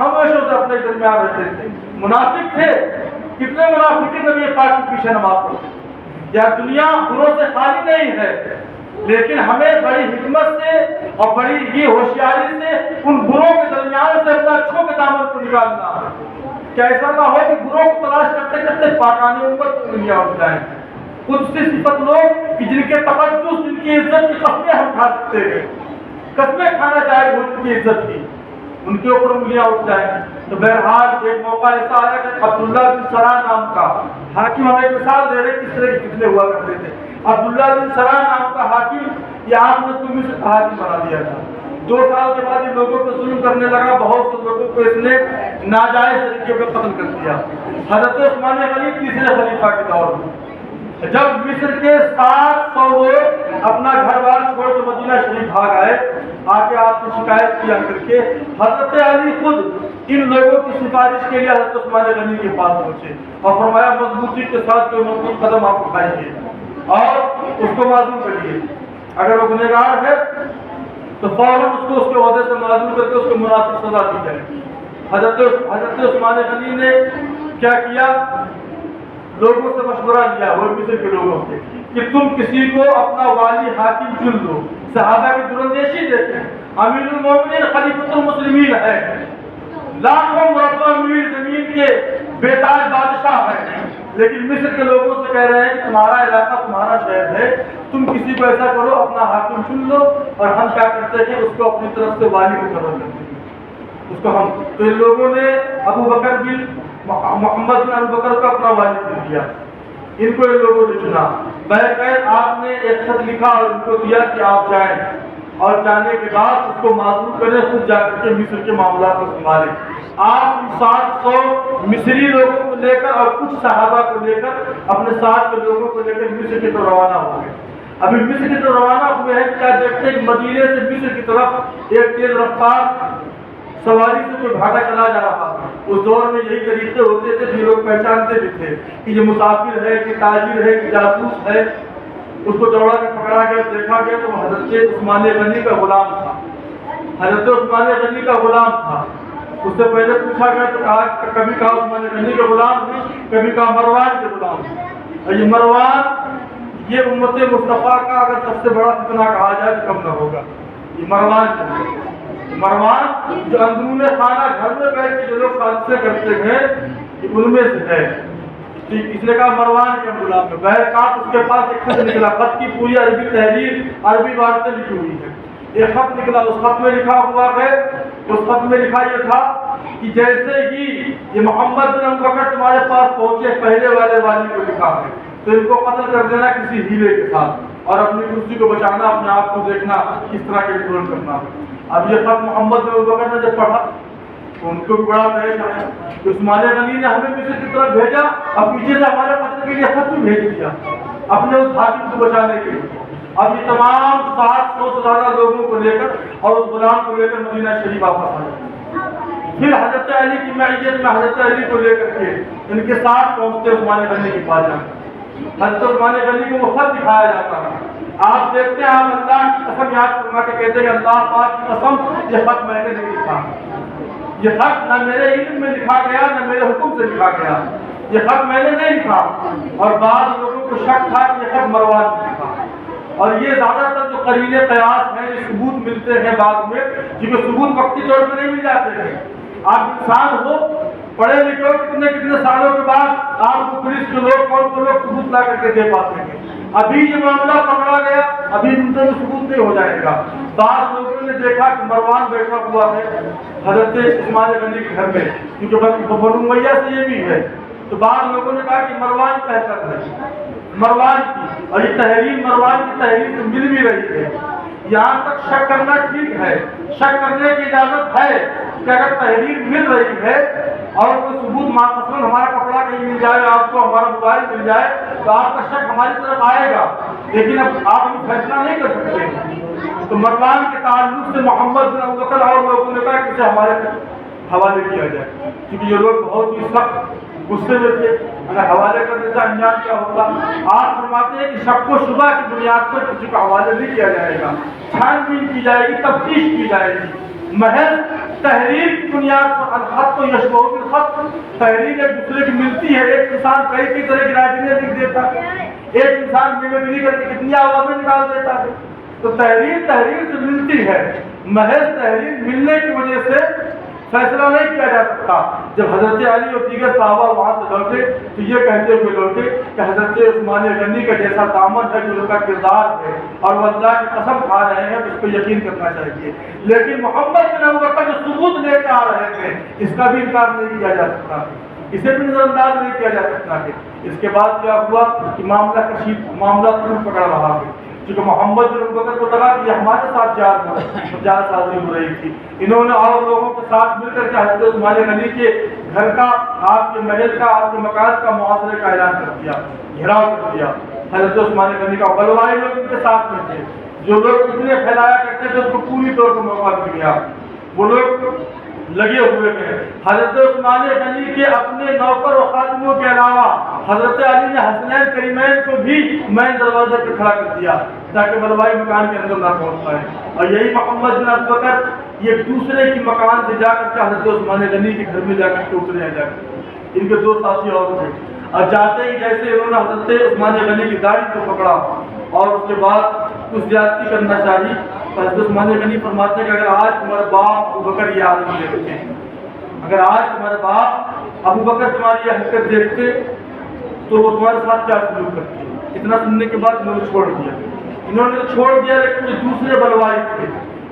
ہمیشہ اسے اپنے درمیان رہتے تھے. منافق تھے, کتنے منافق نبی پاک کے پیچھے نماز پڑھتے. یا دنیا گناہوں سے خالی نہیں ہے, لیکن ہمیں بڑی حکمت سے اور بڑی یہ ہوشیاری سے ان گناہوں کے درمیان سے اپنا اچھوں کے دامن کو نکالنا ہے کہ ایسا نہ ہو کہ گناہوں کو تلاش کرتے کرتے پاکانہ امت کو دنیا اٹھ جائیں. خود سے صفت لوگ کہ جن کے تقدس, جن کی عزت کی قسمیں ہم کھا سکتے ہیں, قسمیں کھانا چاہے وہ ان کی عزت کی, ان کے اوپر انگلیاں اٹھ جائیں. تو بہرحال ایک موقع ایسا آیا کہ عبداللہ بن سرا نام کا حاکم, ہمیں ایک مثال دے رہے کس طرح کے فتنے ہوا کرتے تھے. عبداللہ بن سرا نام کا حاکم, یہ آپ نے اس کو مصر کا حاکم بنا دیا تھا. 2 سال کے بعد یہ لوگوں پہ ظلم کرنے لگا, بہت سے لوگوں کو اس نے ناجائز طریقے پہ قتل کر دیا. حضرت عثمان غنی تیسرے خلیفہ کے دور میں جب مصر کے 700 لوگ اپنا گھر بار چھوڑ کے مدینہ شریف بھاگ آئے, آ کے آپ سے شکایت کیا کر کے حضرت علی خود ان لوگوں کی سفارش کے لیے حضرت عثمان غنی کے پاس پہنچے اور فرمایا مضبوطی کے ساتھ کوئی مضبوط قدم آپ اٹھائیے اور اس کو معذور کریے. اگر وہ گنہگار ہے تو فوراً اس کو اس کے عہدے سے معذور کر کے اس کو مناسب سزا دی جائے. حضرت عثمان غنی نے کیا کیا, لوگوں سے مشورہ لیا, وہ مصر کے لوگوں سے, کہ تم کسی کو اپنا والی حاکم چن دو. صحابہ کی دراندیشی دیکھیں, امیر المومنین خلیفۃ المسلمین ہے, لاکھوں مربع میل زمین کے بیتاج بادشاہ ہیں, لیکن مصر کے لوگوں سے کہہ رہے ہیں کہ تمہارا علاقہ تمہارا شہر ہے, تم کسی کو ایسا کرو اپنا حاکم چن لو. اور ہم کیا کرتے ہیں, اس کو اپنی طرف سے والی مقرر کرتے ہیں, اس کو ہم. تو ان لوگوں نے ابو بکر بن محمد بن ابو بکر کو اپنا والی چن دیا, ان کو ان لوگوں نے چنا. بہرکیف آپ نے ایک خط لکھا اور ان کو دیا کہ آپ جائیں, اور جانے کے بعد اس کو معذور کریں, خود جا کر کے مصر کے معاملات کو سنبھالیں. آپ 700 مصری لوگوں کو لے کر اور کچھ صحابہ کو لے کر اپنے ساتھ کے لوگوں کو لے کر مصر کی طرف روانہ ہو گئے. ابھی مصر کی طرف روانہ ہوئے ہیں, کیا دیکھتے ہیں کہ مدینے سے مصر کی طرف ایک تیز رفتار سواری سے کوئی بھاگا چلا جا رہا. اس دور میں یہی طریقے ہوتے تھے کہ لوگ پہچانتے بھی تھے کہ یہ مسافر ہے, کہ تاجر ہے, کہ جاسوس ہے. اس کو دوڑا کے پکڑا گیا, دیکھا گیا تو حضرت عثمان غنی کا غلام تھا. حضرت عثمان غنی کا غلام تھا. اس سے پہلے پوچھا گیا تو کہا, کبھی کہا عثمان غنی کے غلام نہیں, کبھی کہا مروان کے غلام. اور یہ مروان, یہ امت مصطفیٰ کا اگر سب سے بڑا فتنہ کہا جائے تو کم نہ ہوگا. یہ مروان جو اندرون خانہ گھر میں بیٹھ کے جو لوگ سازشیں کرتے ہیں, ان میں سے ہے. اس نے کہا مروان کے غلام میں. بہرکاف اس کے پاس ایک خط نکلا, خط کی پوری عربی تحریر, عربی عبارتیں لکھی ہوئی ہیں. ایک خط نکلا, اس خط میں لکھا ہوا ہے, اس خط میں لکھا یہ تھا کہ جیسے ہی یہ محمد بن ابو بکر تمہارے پاس پہنچے, پہلے والے والی کو لکھا ہے, تو ان کو قتل کر دینا کسی ہیلے کے ساتھ, اور اپنی کرسی کو بچانا, اپنے آپ کو دیکھنا کس طرح کنٹرول کرنا. اب یہ خط محمد بن ابو بکر نے جب پڑھا تو ان کو بھی بڑا تحش آیا. عثمان غنی نے ہمیں مصر کی طرف بھیجا, اب پیچھے سے ہمارے قتل کے لیے خط بھی بھیج دیا اپنے اس حاکم کو بچانے کے لیے. اب یہ تمام 700 سے زیادہ لوگوں کو لے کر اور اس غلام کو لے کر مدینہ شریف واپس آئے. پھر حضرت علی کی معیت میں حضرت علی کو لے کر کے ان کے ساتھ پہنچتے عثمان غنی کے پاس جاتے. حضرت عثمان غنی کو وہ خط دکھایا جاتا ہے. آپ دیکھتے ہیں, آپ اللہ کی قسم یاد فرما کے کہتے ہیں کہ اللہ پاک کی قسم, یہ خط میں نے نہیں لکھا, یہ خط نہ میرے علم میں لکھا گیا نہ میرے حکم سے لکھا گیا, یہ خط میں نے نہیں لکھا. اور بعض لوگوں کو شک تھا کہ یہ خط مروان نے لکھا, اور یہ زیادہ تر جو قرین قیاس ہیں, یہ ثبوت ملتے ہیں بعد میں, کیونکہ ثبوت وقتی طور پہ نہیں مل جاتے ہیں. آپ انسان ہو, پڑھے لکھے ہو, کتنے سالوں کے بعد آپ کو پولیس کے لوگ, کون کو لوگ ثبوت لا کر کے دے پاتے ہیں. ابھی یہ معاملہ پکڑا گیا, ابھی ان سے ثبوت نہیں ہو جائے گا. بعض لوگوں نے دیکھا کہ مروان بیٹھا ہوا ہے حضرت عثمان غنی کے گھر میں, کیونکہ بنو امیہ سے یہ بھی ہے. تو بعض لوگوں نے کہا کہ مروان کہتا ہے, مروان کی, اور یہ تحریر مروان کی تحریر سے مل بھی رہی ہے. یہاں تک شک کرنا ٹھیک ہے, شک کرنے کی اجازت ہے کہ اگر تحریر مل رہی ہے اور کوئی ثبوت, مثلاً ہمارا کپڑا کہیں مل جائے, آپ کو ہمارا موبائل مل جائے, تو آپ کا شک ہماری طرف آئے گا, لیکن اب آپ بھی فیصلہ نہیں کر سکتے. تو مروان کے تعلق سے محمد بن ابو بکر اور لوگوں نے کہا کہ اسے ہمارے حوالے کیا جائے, کیونکہ یہ لوگ بہت ہی سخت غصے میں تھے, اگر حوالے کر دیتا انجام کیا ہوگا. آپ فرماتے ہیں کہ شک و شبہ کی بنیاد پر کسی کو حوالے نہیں کیا جائے گا, چھان بین کی جائے گی, تفتیش کی جائے گی. محض تحریر کی بنیاد پر الخط یشبہ بالخط، تحریر ایک دوسرے کی ملتی ہے، ایک انسان کئی طرح کی رائٹنگیں لکھ دیتا ہے، ایک انسان میموری کر کے کتنی آوازیں نکال دیتا ہے، تو تحریر سے ملتی ہے، محض تحریر ملنے کی وجہ سے فیصلہ نہیں کیا جا سکتا۔ جب حضرت علی اور دیگر صحابہ وہاں سے لوٹے تو یہ کہتے ہوئے لوٹے کہ حضرت عثمان غنی کا جیسا دامن ہے جو ان کا کردار ہے اور وہ اللہ کی قسم کھا رہے ہیں تو اس پہ یقین کرنا چاہیے، لیکن محمد بن ابوبکر جو ثبوت لے کے آ رہے تھے اس کا بھی انکار نہیں کیا جا سکتا، اسے بھی نظر انداز نہیں کیا جا سکتا۔ کہ اس کے بعد کیا ہوا کہ معاملہ طول پکڑ رہا ہے، کیونکہ محمد بن ابوبکر کو لگا کہ یہ ہمارے ساتھ جال سازی ہو رہی تھی، انہوں نے اور لوگوں کے ساتھ مل کر کے حضرت عثمان غنی کے گھر کا، آپ کے محل کا، آپ کے مکان کا محاصرے کا اعلان کر دیا، گھیراؤ کر دیا۔ حضرت عثمان غنی کا بلوائی لوگ ان کے ساتھ میں تھے، جو لوگ اتنے پھیلایا کرتے تھے اس کو پوری طور پر موقع مل گیا، وہ لوگ لگے ہوئے تھے۔ حضرت عثمان غنی کے اپنے نوکر و خادموں کے علاوہ حضرت علی نے حسنین کریمین کو بھی مین دروازے پر کھڑا کر دیا تاکہ بلوائی مکان کے اندر نہ پہنچ پائے، اور یہی محمد بن ابوبکر یہ دوسرے کی مکان سے جا کر کے حضرت عثمان غنی کے گھر میں جا کر کے اترے ہیں، جا کر ان کے دو ساتھی اور تھے، اور جاتے ہی جیسے انہوں نے حضرت عثمان غنی کی داڑھی کو پکڑا اور اس کے بعد کچھ زیادتی کرنا چاہیے، تو حضرت عثمان غنی فرماتے ہیں کہ اگر آج تمہارے باپ ابوبکر یہ عالم دیکھتے، اگر آج تمہارے باپ ابوبکر تمہاری یہ حرکت دیکھتے تو وہ تمہارے ساتھ کیا سلوک کرتے۔ اتنا سننے کے بعد انہوں نے چھوڑ دیا، انہوں نے چھوڑ دیا، لیکن جو دوسرے بلوائی تھے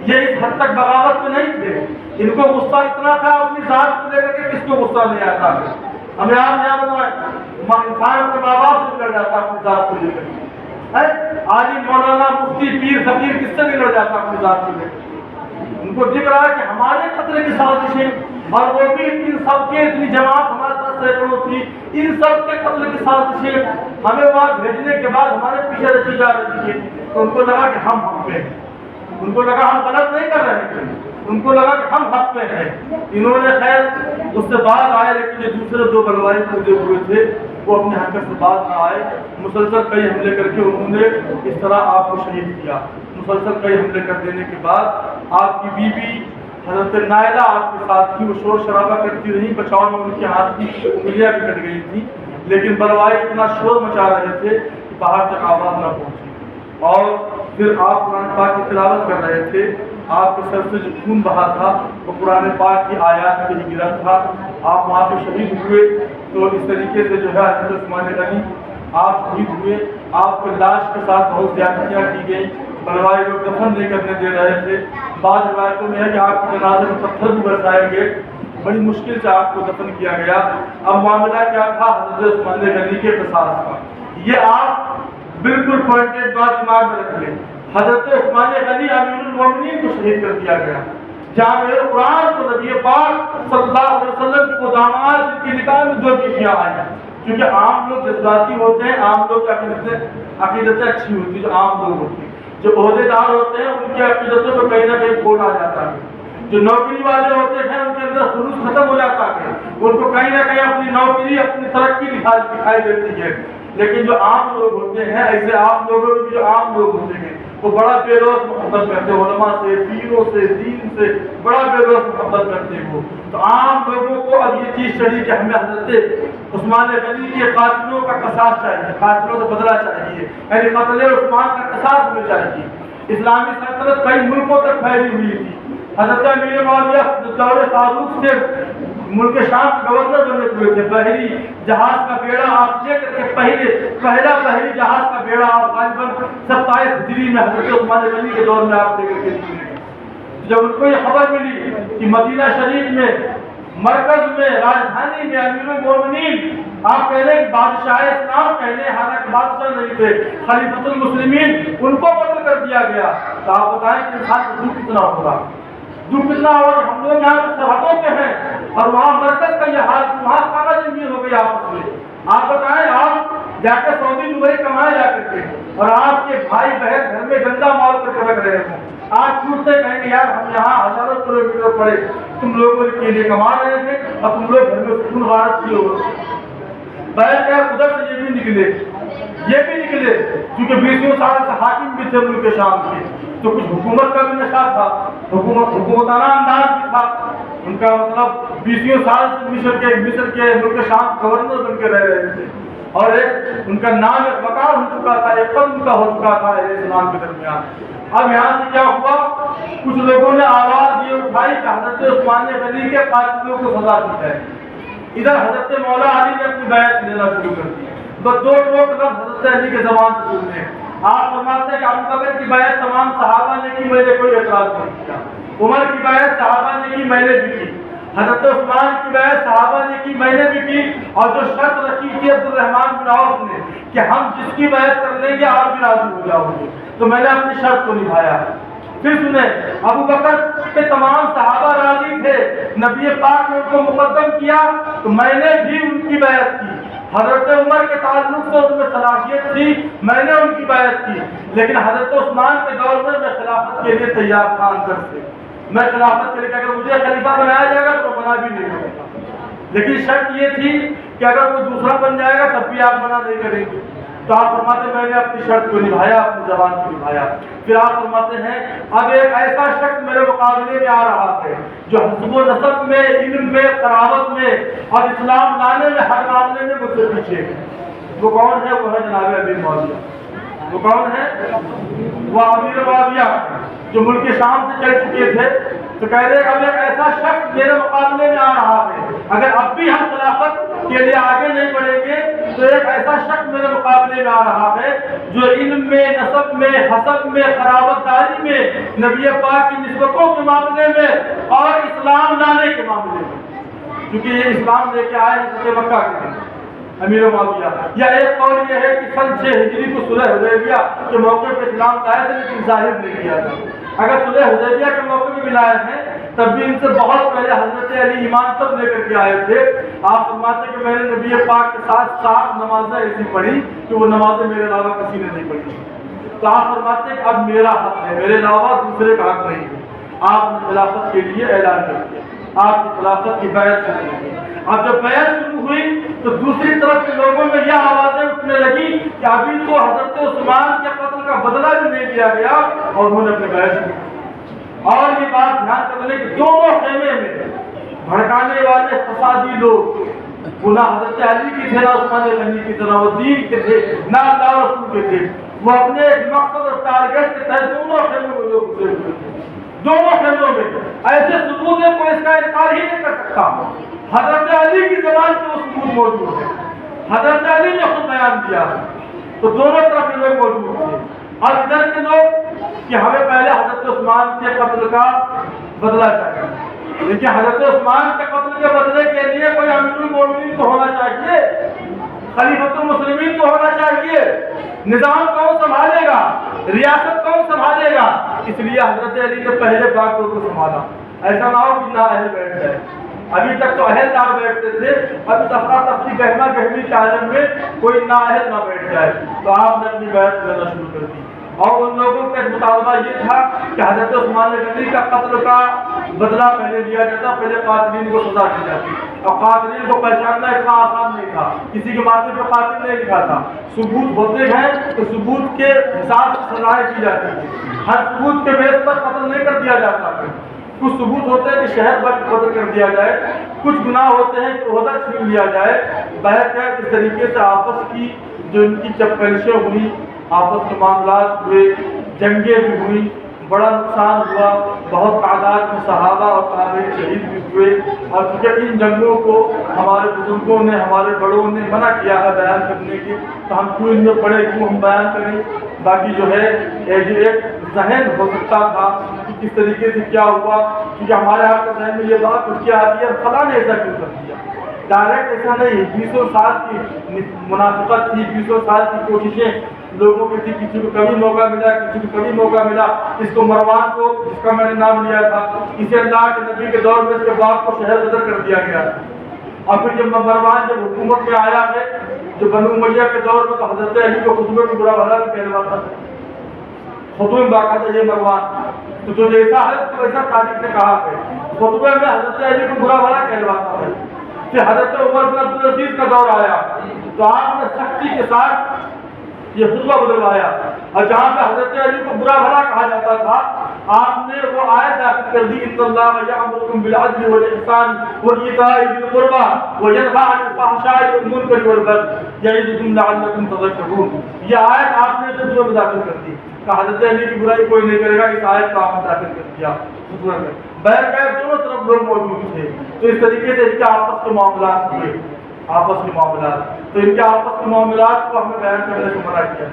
یہ اس حد تک بغاوت میں نہیں تھے، ان کو غصہ اتنا تھا اپنی ذات کو لے کر کے کس کو غصہ نہیں آتا ہے، ہمیں آپ یاد بتائیں انسان اپنے ماں باپ سے لڑ جاتا اپنی ذات کو لے کر کے، عالم مولانا مفتی پیر فقیر کس سے نہیں لڑ جاتا اپنی ذات کو لے کر کے، ان کو دکھ رہا ہے کہ ہمارے خطرے کی سازشیں، اور وہ بھی ان سب کے اتنی جماعت ہمارے ساتھ سینکڑوں تھی، ان سب کے قتل کی سازشیں ہمیں وہاں بھیجنے کے بعد ہمارے پیچھے رچی جا رہی تھی، تو ان کو لگا کہ ہم حق پہ ہیں، ان کو لگا ہم غلط نہیں کر رہے تھے، ان کو لگا کہ ہم حق پہ ہیں۔ انہوں نے خیر اس سے باز آئے، لیکن جو دوسرے دو بلوائی کودے ہوئے تھے وہ اپنے حرکت سے باز نہ آئے، مسلسل کئی حملے کر کے انہوں نے اس طرح آپ کو شہید کیا۔ مسلسل کئی حملے کر دینے کے بعد آپ کی بیوی حضرت نائلہ آپ کے ساتھ تھی، وہ شور شرابہ کرتی رہی، بچاؤ میں ان کے ہاتھ کی انگلیاں بھی کٹ گئی تھیں، لیکن بلوائی اتنا شور مچا رہے تھے کہ باہر تک آواز نہ پہنچی، اور پھر آپ قرآن پاک کی تلاوت کر رہے تھے، آپ کے سر سے جو خون بہا تھا وہ قرآن پاک کی آیات پہ ہی گرا تھا، آپ وہاں پہ شہید ہوئے۔ تو اس طریقے سے جو ہے حضرت عثمان غنی آپ شہید ہوئے، آپ کے لاش کے ساتھ بہت زیادتیاں کی گئی، بلوائی لوگ دفن نہیں کرنے دے رہے تھے، بعض روایتوں میں ہے کہ آپ کے جنازے میں پتھر بھی برسائے گئے، بڑی مشکل سے آپ کو دفن کیا گیا۔ اب معاملہ کیا تھا حضرت عثمان غنی کے قصاص کا، یہ آپ بالکل پوائنٹڈ بات دماغ میں رکھ لیں۔ حضرت عثمان غنی امیر المومنین کو شہید کر دیا گیا، جامع قرآن کو نبی پاک صلی اللہ علیہ وسلم کے وہ داماد جن کی نکاح میں دو بیٹیاں آئی، کیونکہ عام لوگ جذباتی ہوتے ہیں، عام لوگ کی عقیدتیں اچھی ہوتی ہیں، جو عام لوگ ہوتے ہیں، جو عہدے دار ہوتے ہیں ان کی عقیدتوں میں کہیں نہ کہیں کھوٹ آ جاتا ہے، جو نوکری والے ہوتے ہیں ان کے اندر خلوص ختم ہو جاتا ہے، ان کو کہیں نہ کہیں اپنی نوکری اپنی ترقی دکھائی دیتی ہے، لیکن جو عام لوگ ہوتے ہیں، ایسے عام لوگوں کی جو عام لوگ ہوتے ہیں وہ بڑا بے روز محبت کرتے ہیں، علماء سے، پیروں سے، دین سے بڑا بے روز محبت کرتے ہیں وہ، تو عام لوگوں کو اب یہ چیز چڑھی کہ ہمیں حضرت عثمان غنی کے قاتلوں کا قصاص چاہیے، قاتلوں سے بدلہ چاہیے، یعنی قتل عثمان کا قصاص ہمیں چاہیے۔ اسلامی سلطنت کئی ملکوں تک پھیلی ہوئی تھی، حضرت امیر معاویہ دور فاروق سے ملک شام کے گورنر بنے ہوئے تھے، بحری جہاز کا بیڑا آپ لے کر کے پہلا بحری جہاز کا بیڑا آپ غالباً 27 ہجری میں حضرت عثمان غنی کے دور میں آپ لے کر کے نکلے۔ جب ان کو یہ خبر ملی کہ مدینہ شریف میں مرکز میں راجدھانی میں امیر المومنین آپ کہہ لیں بادشاہ اسلام کہہ لیں، حالانکہ بادشاہ نہیں تھے، خلیفۃ المسلمین، ان کو قتل کر دیا گیا، تو آپ بتائیں کہ انسان کو دکھ کتنا ہوگا، دکھ کتنا ہوگا۔ ہم لوگ یہاں پہ سرحدوں پہ ہیں اور وہاں مرکز کا یہ حال، وہاں کھانا جنگی ہو گئی آپس میں، آپ بتائیں آپ جا کے سعودی دبئی کمائے جا کر کے، اور آپ کے بھائی بہن گھر میں گندا مال کر کے رکھ رہے ہوں، آج چھوٹتے کہیں گے یار ہم یہاں ہزاروں کلومیٹر پڑے، تم لوگوں کے لیے کما رہے تھے اور تم لوگ گھر میں خون غارت کیے ہو۔ بیٹھ کر ادھر سے یہ بھی نکلے کیونکہ 20 سال سے حاکم بھی تھے ملک شام کے، تو کچھ حکومت کا بھی نشہ تھا، حکومتانہ انداز بھی تھا ان کا، مطلب 20 سال سے مصر کے ملک شام گورنر بن کے رہ رہے تھے، اور ایک ان کا نام ایک وقار ہو چکا تھا، ایک قدم کا ہو چکا تھا علیہ السلام کے درمیان۔ اب یہاں سے کیا ہوا، کچھ لوگوں نے آواز یہ اٹھائی کہ حضرت عثمان غنی کے قاتلوں کو سزا دی جائے۔ ادھر حضرت مولا علی نے اپنی بیعت لینا شروع کر دی۔ بس دو ٹوک لفظ حضرت علی کے زبان سے سننے، آپ فرماتے ہیں کہ ابو بکر کی بیعت تمام صحابہ نے کی، میں نے کوئی اعتراض نہیں کیا۔ عمر کی بیعت صحابہ نے کی، میں نے بھی کی۔ حضرت عثمان کی بیعت صحابہ نے کی، میں نے بھی کی۔ اور جو شرط رکھی تھی عبد الرحمن بن عوف نے کہ ہم جس کی بیعت کر لیں گے آپ بھی راضی ہو جاؤ گے، تو میں نے اپنی شرط کو نبھایا۔ پھر سنیں، ابو بکر کے تمام صحابہ راضی تھے، نبی پاک نے ان کو مقدم کیا تو میں نے بھی ان کی بیعت کی۔ حضرت عمر کے تعلق سے ان میں صلاحیت تھی، میں نے ان کی بیعت کی، لیکن حضرت عثمان کے دور میں خلافت کے لیے تیار تھا اندر سے۔ میں خلافت کے لیے اگر مجھے خلیفہ بنایا جائے گا تو منع بھی نہیں کروں گا، لیکن شرط یہ تھی کہ اگر کوئی دوسرا بن جائے گا تب بھی آپ منع نہیں کریں گے۔ تو آپ فرماتے ہیں میں نے اپنی شرط کو نبھایا، اپنی زبان کو نبھایا۔ پھر آپ فرماتے ہیں اب ایک ایسا شخص میرے مقابلے میں آ رہا ہے جو حسب و نسب میں، علم میں، قرابت میں اور اسلام لانے میں ہر معاملے میں مجھ سے پیچھے ہے۔ وہ کون ہے؟ وہ ہے جناب امیر معاویہ۔ وہ کون ہے؟ وہ امیر معاویہ جو ملک شام سے چل چکے تھے۔ تو کہہ رہے اب ایک ایسا شخص میرے مقابلے میں آ رہا ہے، اگر اب بھی ہم خلافت کے لیے آگے نہیں بڑھیں گے تو ایک ایسا شخص میرے مقابلے میں آ رہا ہے جو علم میں، نسب میں، حسب میں، قرابت داری میں، نبی پاک کی نسبتوں کے معاملے میں اور اسلام لانے کے معاملے میں، کیونکہ یہ اسلام لے کے آئے فتح مکہ کے دن امیر معاویہ۔ یا ایک قول یہ ہے کہ سن 6 ہجری کو صلح حدیبیہ کے موقع پہ اسلام لائے تھے لیکن ظاہر نہیں کیا تھا۔ اگر صلح حدیبیہ کے موقع پہ بھی لائے ہیں تب بھی ان سے بہت پہلے حضرت علی ایمان تب لے کر کے آئے تھے۔ آپ فرماتے ہیں کہ میں نے نبی پاک کے ساتھ 7 نمازیں ایسی پڑھی کہ وہ نمازیں میرے علاوہ کسی نے نہیں پڑھی۔ تو آپ فرماتے ہیں کہ اب میرا حق ہے، میرے علاوہ دوسرے کا حق نہیں ہے۔ آپ نے خلافت کے لیے اعلان کر دیا، آپ کی خلافت کی بیعت شروع ہوئی۔ اب جب بیعت شروع ہوئی تو دوسری طرف کے لوگوں میں یہ آوازیں اٹھنے لگی کہ ابھی تو حضرت عثمان کے قتل کا بدلہ بھی نہیں لیا گیا اور انہوں نے اپنے بیعت شروع کی۔ اور یہ بات دھیان کرنے کہ دونوں خیمے میں بھڑکانے والے فسادی لوگ وہ نہ حضرت علی کی تھے نہ عثمان غنی کی طرح، وہ دین کے تھے نہ اللہ رسول کے تھے، وہ اپنے مقصد اور ٹارگیٹ کے تحت دونوں خیموں میں لوگ گزرے ہوئے تھے۔ دونوں خیموں میں ایسے ثبوت ہے کوئی اس کا انکار ہی نہیں کر سکتا۔ حضرت علی کی زبان پہ وہ ثبوت موجود ہے، حضرت علی نے خود بیان دیا، تو دونوں طرف کے لوگ موجود تھے۔ اور ادھر کے لوگ کہ ہمیں پہلے حضرت عثمان کے قتل کا بدلہ چاہیے، لیکن حضرت عثمان کے قتل کے بدلے کے لیے کوئی امیر المومنین تو ہونا چاہیے، خلیفۃ المسلمین تو ہونا چاہیے، نظام کون سنبھالے گا، ریاست کون سنبھالے گا؟ اس لیے حضرت علی نے پہلے باغیوں کو سنبھالا۔ ایسا نہ ہو کہ نااہل بیٹھ جائے، ابھی تک تو اہل دار بیٹھتے تھے، اب اس افراتفری گہما گہمی کے عالم میں کوئی نااہل نہ بیٹھ جائے، تو آپ نے اپنی بیعت لینا شروع کر دی۔ اور ان لوگوں کا مطالبہ یہ تھا کہ حضرت عثمان غنی کا قتل کا بدلہ پہلے لیا جاتا، پہلے قاتلین کو سزا دی جاتی، اور قاتلین کو پہچاننا اتنا آسان نہیں تھا، کسی کے ماتھے پہ قاتل نہیں لکھا تھا، ثبوت ہوتے ہیں تو ثبوت کے حساب سے سزائیں کی جاتی ہیں، ہر ثبوت کے بیس پر قتل نہیں کر دیا جاتا۔ کچھ ثبوت ہوتے ہیں کہ شہر بٹ قتل کر دیا جائے، کچھ گناہ ہوتے ہیں کہ عہدہ چھین لیا جائے۔ بہرکیف اس طریقے سے آپس کی جو ان کی چپکلشیں ہوئی، آپس کے معاملات ہوئے، جنگیں بھی ہوئی، بڑا نقصان ہوا، بہت تعداد میں صحابہ اور تابعین شہید بھی ہوئے۔ اور چونکہ ان جنگوں کو ہمارے بزرگوں نے، ہمارے بڑوں نے منع کیا ہے بیان کرنے کی، تو ہم کیوں ان میں پڑھے، کیوں ہم بیان کریں۔ باقی جو ہے جو ایک ذہن ہو سکتا تھا کہ کس طریقے سے کیا ہوا، کیونکہ ہمارے آپ کے ذہن میں یہ بات اٹھ کے آتی ہے فلاں نے ایسا کیوں کر دیا۔ ڈائریکٹ ایسا نہیں، 20 سال کی منافقت تھی، 20 سال کی کوششیں لوگوں کی تھی، کسی کو کبھی موقع ملا، کسی کو کبھی موقع ملا۔ اس کو مروان کو، جس کا میں نے نام لیا تھا، اسے اللہ کے نبی کے دور میں اس کے باپ کو شہر بدر کر دیا گیا۔ اور پھر جب مروان جب حکومت میں آیا ہے، جو بنو امیہ کے دور میں، تو حضرت علی کو خطبے میں برا بھلا بھی کہلواتا تھا، خطبے میں باقاعدہ یہ مروان تو جو جیسا ہے تو ویسا تاریخ نے کہا ہے، خطبے میں حضرت علی کو برا بھلا کہلواتا ہے۔ پھر حضرت عمر بن عبدالعزیز کا دور آیا تو آپ نے سختی کے ساتھ یہ خطبہ بدلوایا، اور جہاں پہ حضرت علی کو برا بھلا کہا جاتا تھا آپ نے وہ آیت داخل کر دی ان اللہ یامرکم بالعدل والاحسان وایتاء ذی القربى وینہی عن الفحشاء والمنکر والبغی یعظکم لعلکم تذکرون. یہ آیت آپ نے سورہ میں داخل کر دی کہ حضرت علی کی برائی کوئی نہیں کرے گا. اس آیت کو آپ نے داخل کر دیا سورہ میں. بہرکیف دونوں طرف لوگ موجود تھے. تو اس طریقے سے ان کے آپس کے معاملات ہوئے. آپس کے معاملات تو ان کے آپس کے معاملات کو ہمیں بیان کرنے سے منع کیا.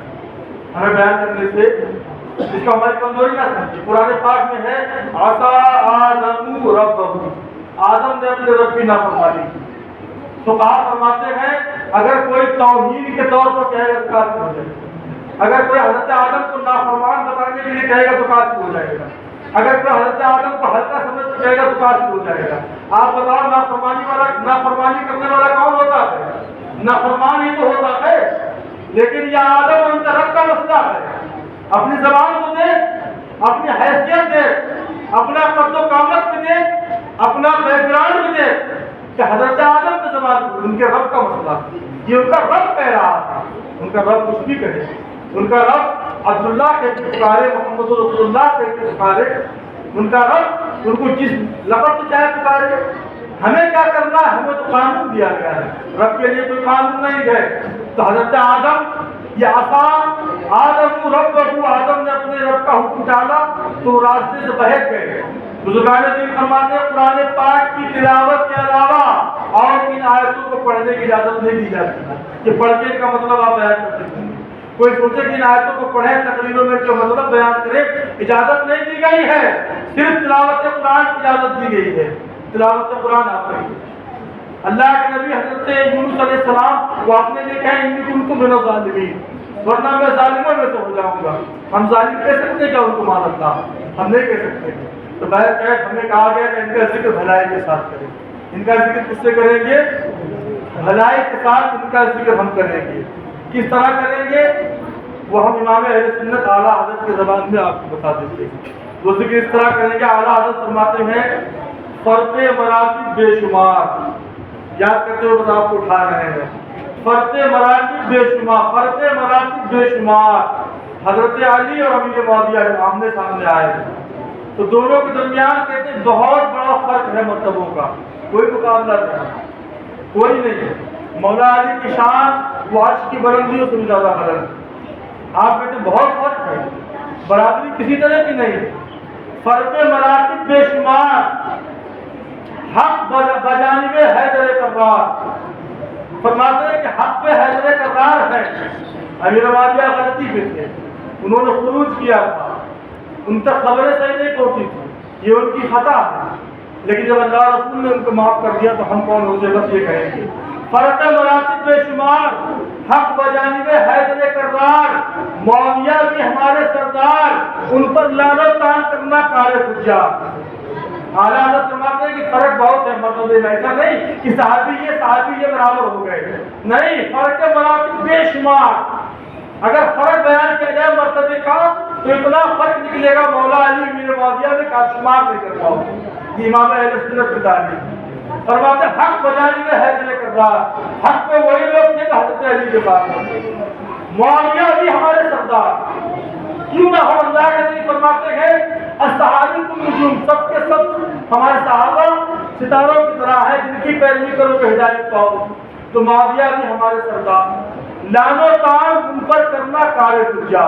ہمیں بیان کرنے سے اس کا ہماری کمزوری نہ سمجھے. قرآن پاک میں ہے عصا آدم ربہ. آدم نے اپنے رب کی نافرمانی. تو کہا فرماتے ہیں اگر کوئی توہین کے طور پر کہے گا تو کافر ہو جائے گا. اگر کوئی حضرت آدم کو نافرمان بتانے کے لیے کہے گا تو کافر ہو جائے گا. اگر کوئی حضرت آدم کو ہلکا سمجھ کے کہے گا تو کافر ہو جائے گا. آپ بتاؤ نافرمانی کرنے والا کون ہوتا ہے؟ نافرمان ہی تو ہوتا ہے. لیکن یہ آدم اور ان کا رب کا مسئلہ ہے. اپنی زبان کو دیکھ, اپنی حیثیت دیکھ, اپنا قد و قامت بھی دیکھ, اپنا بیک گراؤنڈ بھی دیکھ کہ حضرت آدم کی زبان کو ان کے رب کا مسئلہ. یہ ان کا رب کہہ رہا ہے. ان کا رب کچھ بھی کہے. ان کا رب عبداللہ کے پکارے, محمد رسول اللہ کے پکارے. ان کا رب ان کو جس لقب سے چاہے پکارے. ہمیں کیا کرنا ہے؟ ہمیں تو قانون دیا گیا ہے. رب کے لیے کوئی قانون نہیں ہے. تو حضرت آدم یہ آسان آدم رب آدم نے اپنے رب کا حکم ڈالا تو راستے سے بہک گئے. بزرگان دین فرماتے ہیں قرآن پاک کی تلاوت کے علاوہ اور ان آیتوں کو پڑھنے کی اجازت نہیں دی جاتی کہ پڑھ کے کا مطلب آپ بیان کرتے ہیں. کوئی سوچے کہ ان آیتوں کو پڑھیں تقریروں میں جو مطلب بیان کرے, اجازت نہیں دی گئی ہے. صرف تلاوت قرآن کی اجازت دی گئی ہے. تلاوت قرآن آپ کی. اللہ کے نبی حضرت یونس علیہ السلام وہ آپ نے دیکھا ہے انی کنت من الظالمین, ورنہ میں ظالموں میں سے ہو جاؤں گا. ہم ظالم کہہ سکتے کیا ان کو مان اللہ؟ ہم نہیں کہہ سکتے. تو بہرکیف ہمیں کہا گیا کہ ان کا ذکر بھلائی کے ساتھ کریں. ان کا ذکر کس سے کریں گے؟ بھلائی کے ساتھ ان کا ذکر ہم کریں گے. کس طرح کریں گے وہ ہم امام اہل سنت اعلیٰ حضرت کی زبان میں آپ کو بتا دیتے ہیں. وہ ذکر اس طرح کریں گے. اعلیٰ حضرت فرماتے ہیں فرق مراتب بے شمار. یاد کرتے ہوئے بس آپ کو اٹھا رہے ہیں. فرق مراتب بے شمار, فرق مراتب بے شمار. حضرت علی اور امیر معاویہ آمنے سامنے آئے تو دونوں کے درمیان کہتے ہیں بہت بڑا فرق ہے مرتبوں کا. کوئی مقابلہ نہیں, کوئی نہیں. مولا علی کی شان وہ عرش کی بلندیوں سے بھی زیادہ بلند. آپ کہتے ہیں بہت فرق ہے, برابری کسی طرح کی نہیں. فرق مراتب بے شمار. حق بجانب حیدر کرار. فرماتے ہیں کہ حق پہ حیدر کرار ہے. امیر معاویہ غلطی پہ تھے, انہوں نے خروج کیا تھا, ان تک خبریں صحیح نہیں پہنچی تھی, یہ ان کی خطا ہے. لیکن جب اللہ رسول نے ان کو معاف کر دیا تو ہم کون ہوتے؟ بس یہ کہیں گے فرق مراتب بے شمار. حق بجانب حیدر کرار. معاویہ بھی ہمارے سردار, ان پر لعن و طعن کرنا کار حجہ. اعلیٰ حضرت فرماتے ہیں کہ فرق بہت ہے مرتبے میں. ایسا نہیں کہ صحابی یہ برابر ہو گئے, نہیں. فرق مراتب بے شمار. اگر فرق بیان کیا جائے مرتبے کا تو اتنا فرق نکلے گا مولا علی امیر معاویہ میں کہ آپ شمار نہیں کر پاؤ. یہ امام اہل سنت کی تعلیم. فرماتے ہیں حق بجانب حیدر کرار. حق پہ وہی لوگ تھے کہ حضرت علی کے پاس. معاویہ بھی ہمارے سردار. کیوں نہ ہم؟ اللہ کے نبی فرماتے ہیں الصحابہ نجوم, سب کے سب ہمارے صحابہ ستاروں کی طرح ہے, جن کی پیروی کرو کہ ہدایت پاؤ. تو معاویہ بھی ہمارے سردار. لعن و طعن ان پر کرنا کار حجہ.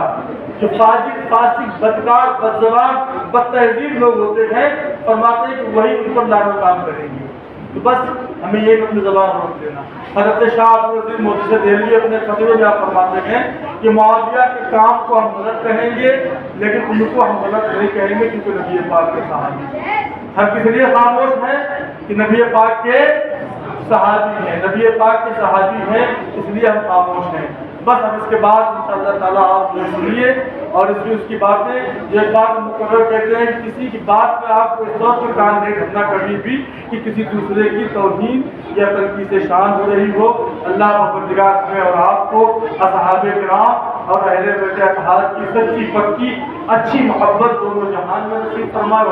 جو فاجر, فاسق, بدکار, بدزبان, بد تہذیب لوگ ہوتے ہیں, فرماتے ہیں کہ وہی ان پر لعن و طعن کریں گے. تو بس ہمیں یہ اپنی زبان روک دینا. حضرت شاہ عبدالعزیز مودودی سے دہلوی اپنے فتوے میں آپ فرماتے ہیں کہ معاویہ کے کام کو ہم غلط کہیں گے لیکن ان کو ہم غلط نہیں کہیں گے کیونکہ نبی پاک کے صحابی. ہم کس لیے خاموش ہیں کہ نبی پاک کے صحابی ہیں, نبی پاک کے صحابی ہیں, اس لیے ہم خاموش ہیں. بس اب اس کے بعد انشاءاللہ تعالیٰ آپ جو سنیے اور اس کی باتیں. یہ بات مقرر کہتے ہیں کہ کسی کی بات پہ آپ کو اس طور پر کان نہیں کرنا کبھی بھی کہ کسی دوسرے کی توہین یا تنقید شان ہو رہی ہو. اللہ پروردگار ہمیں اور آپ کو اصحاب کرام اور اہل بیت اطہار کی سچی پکی اچھی محبت دونوں جہان میں نصیب فرمائے.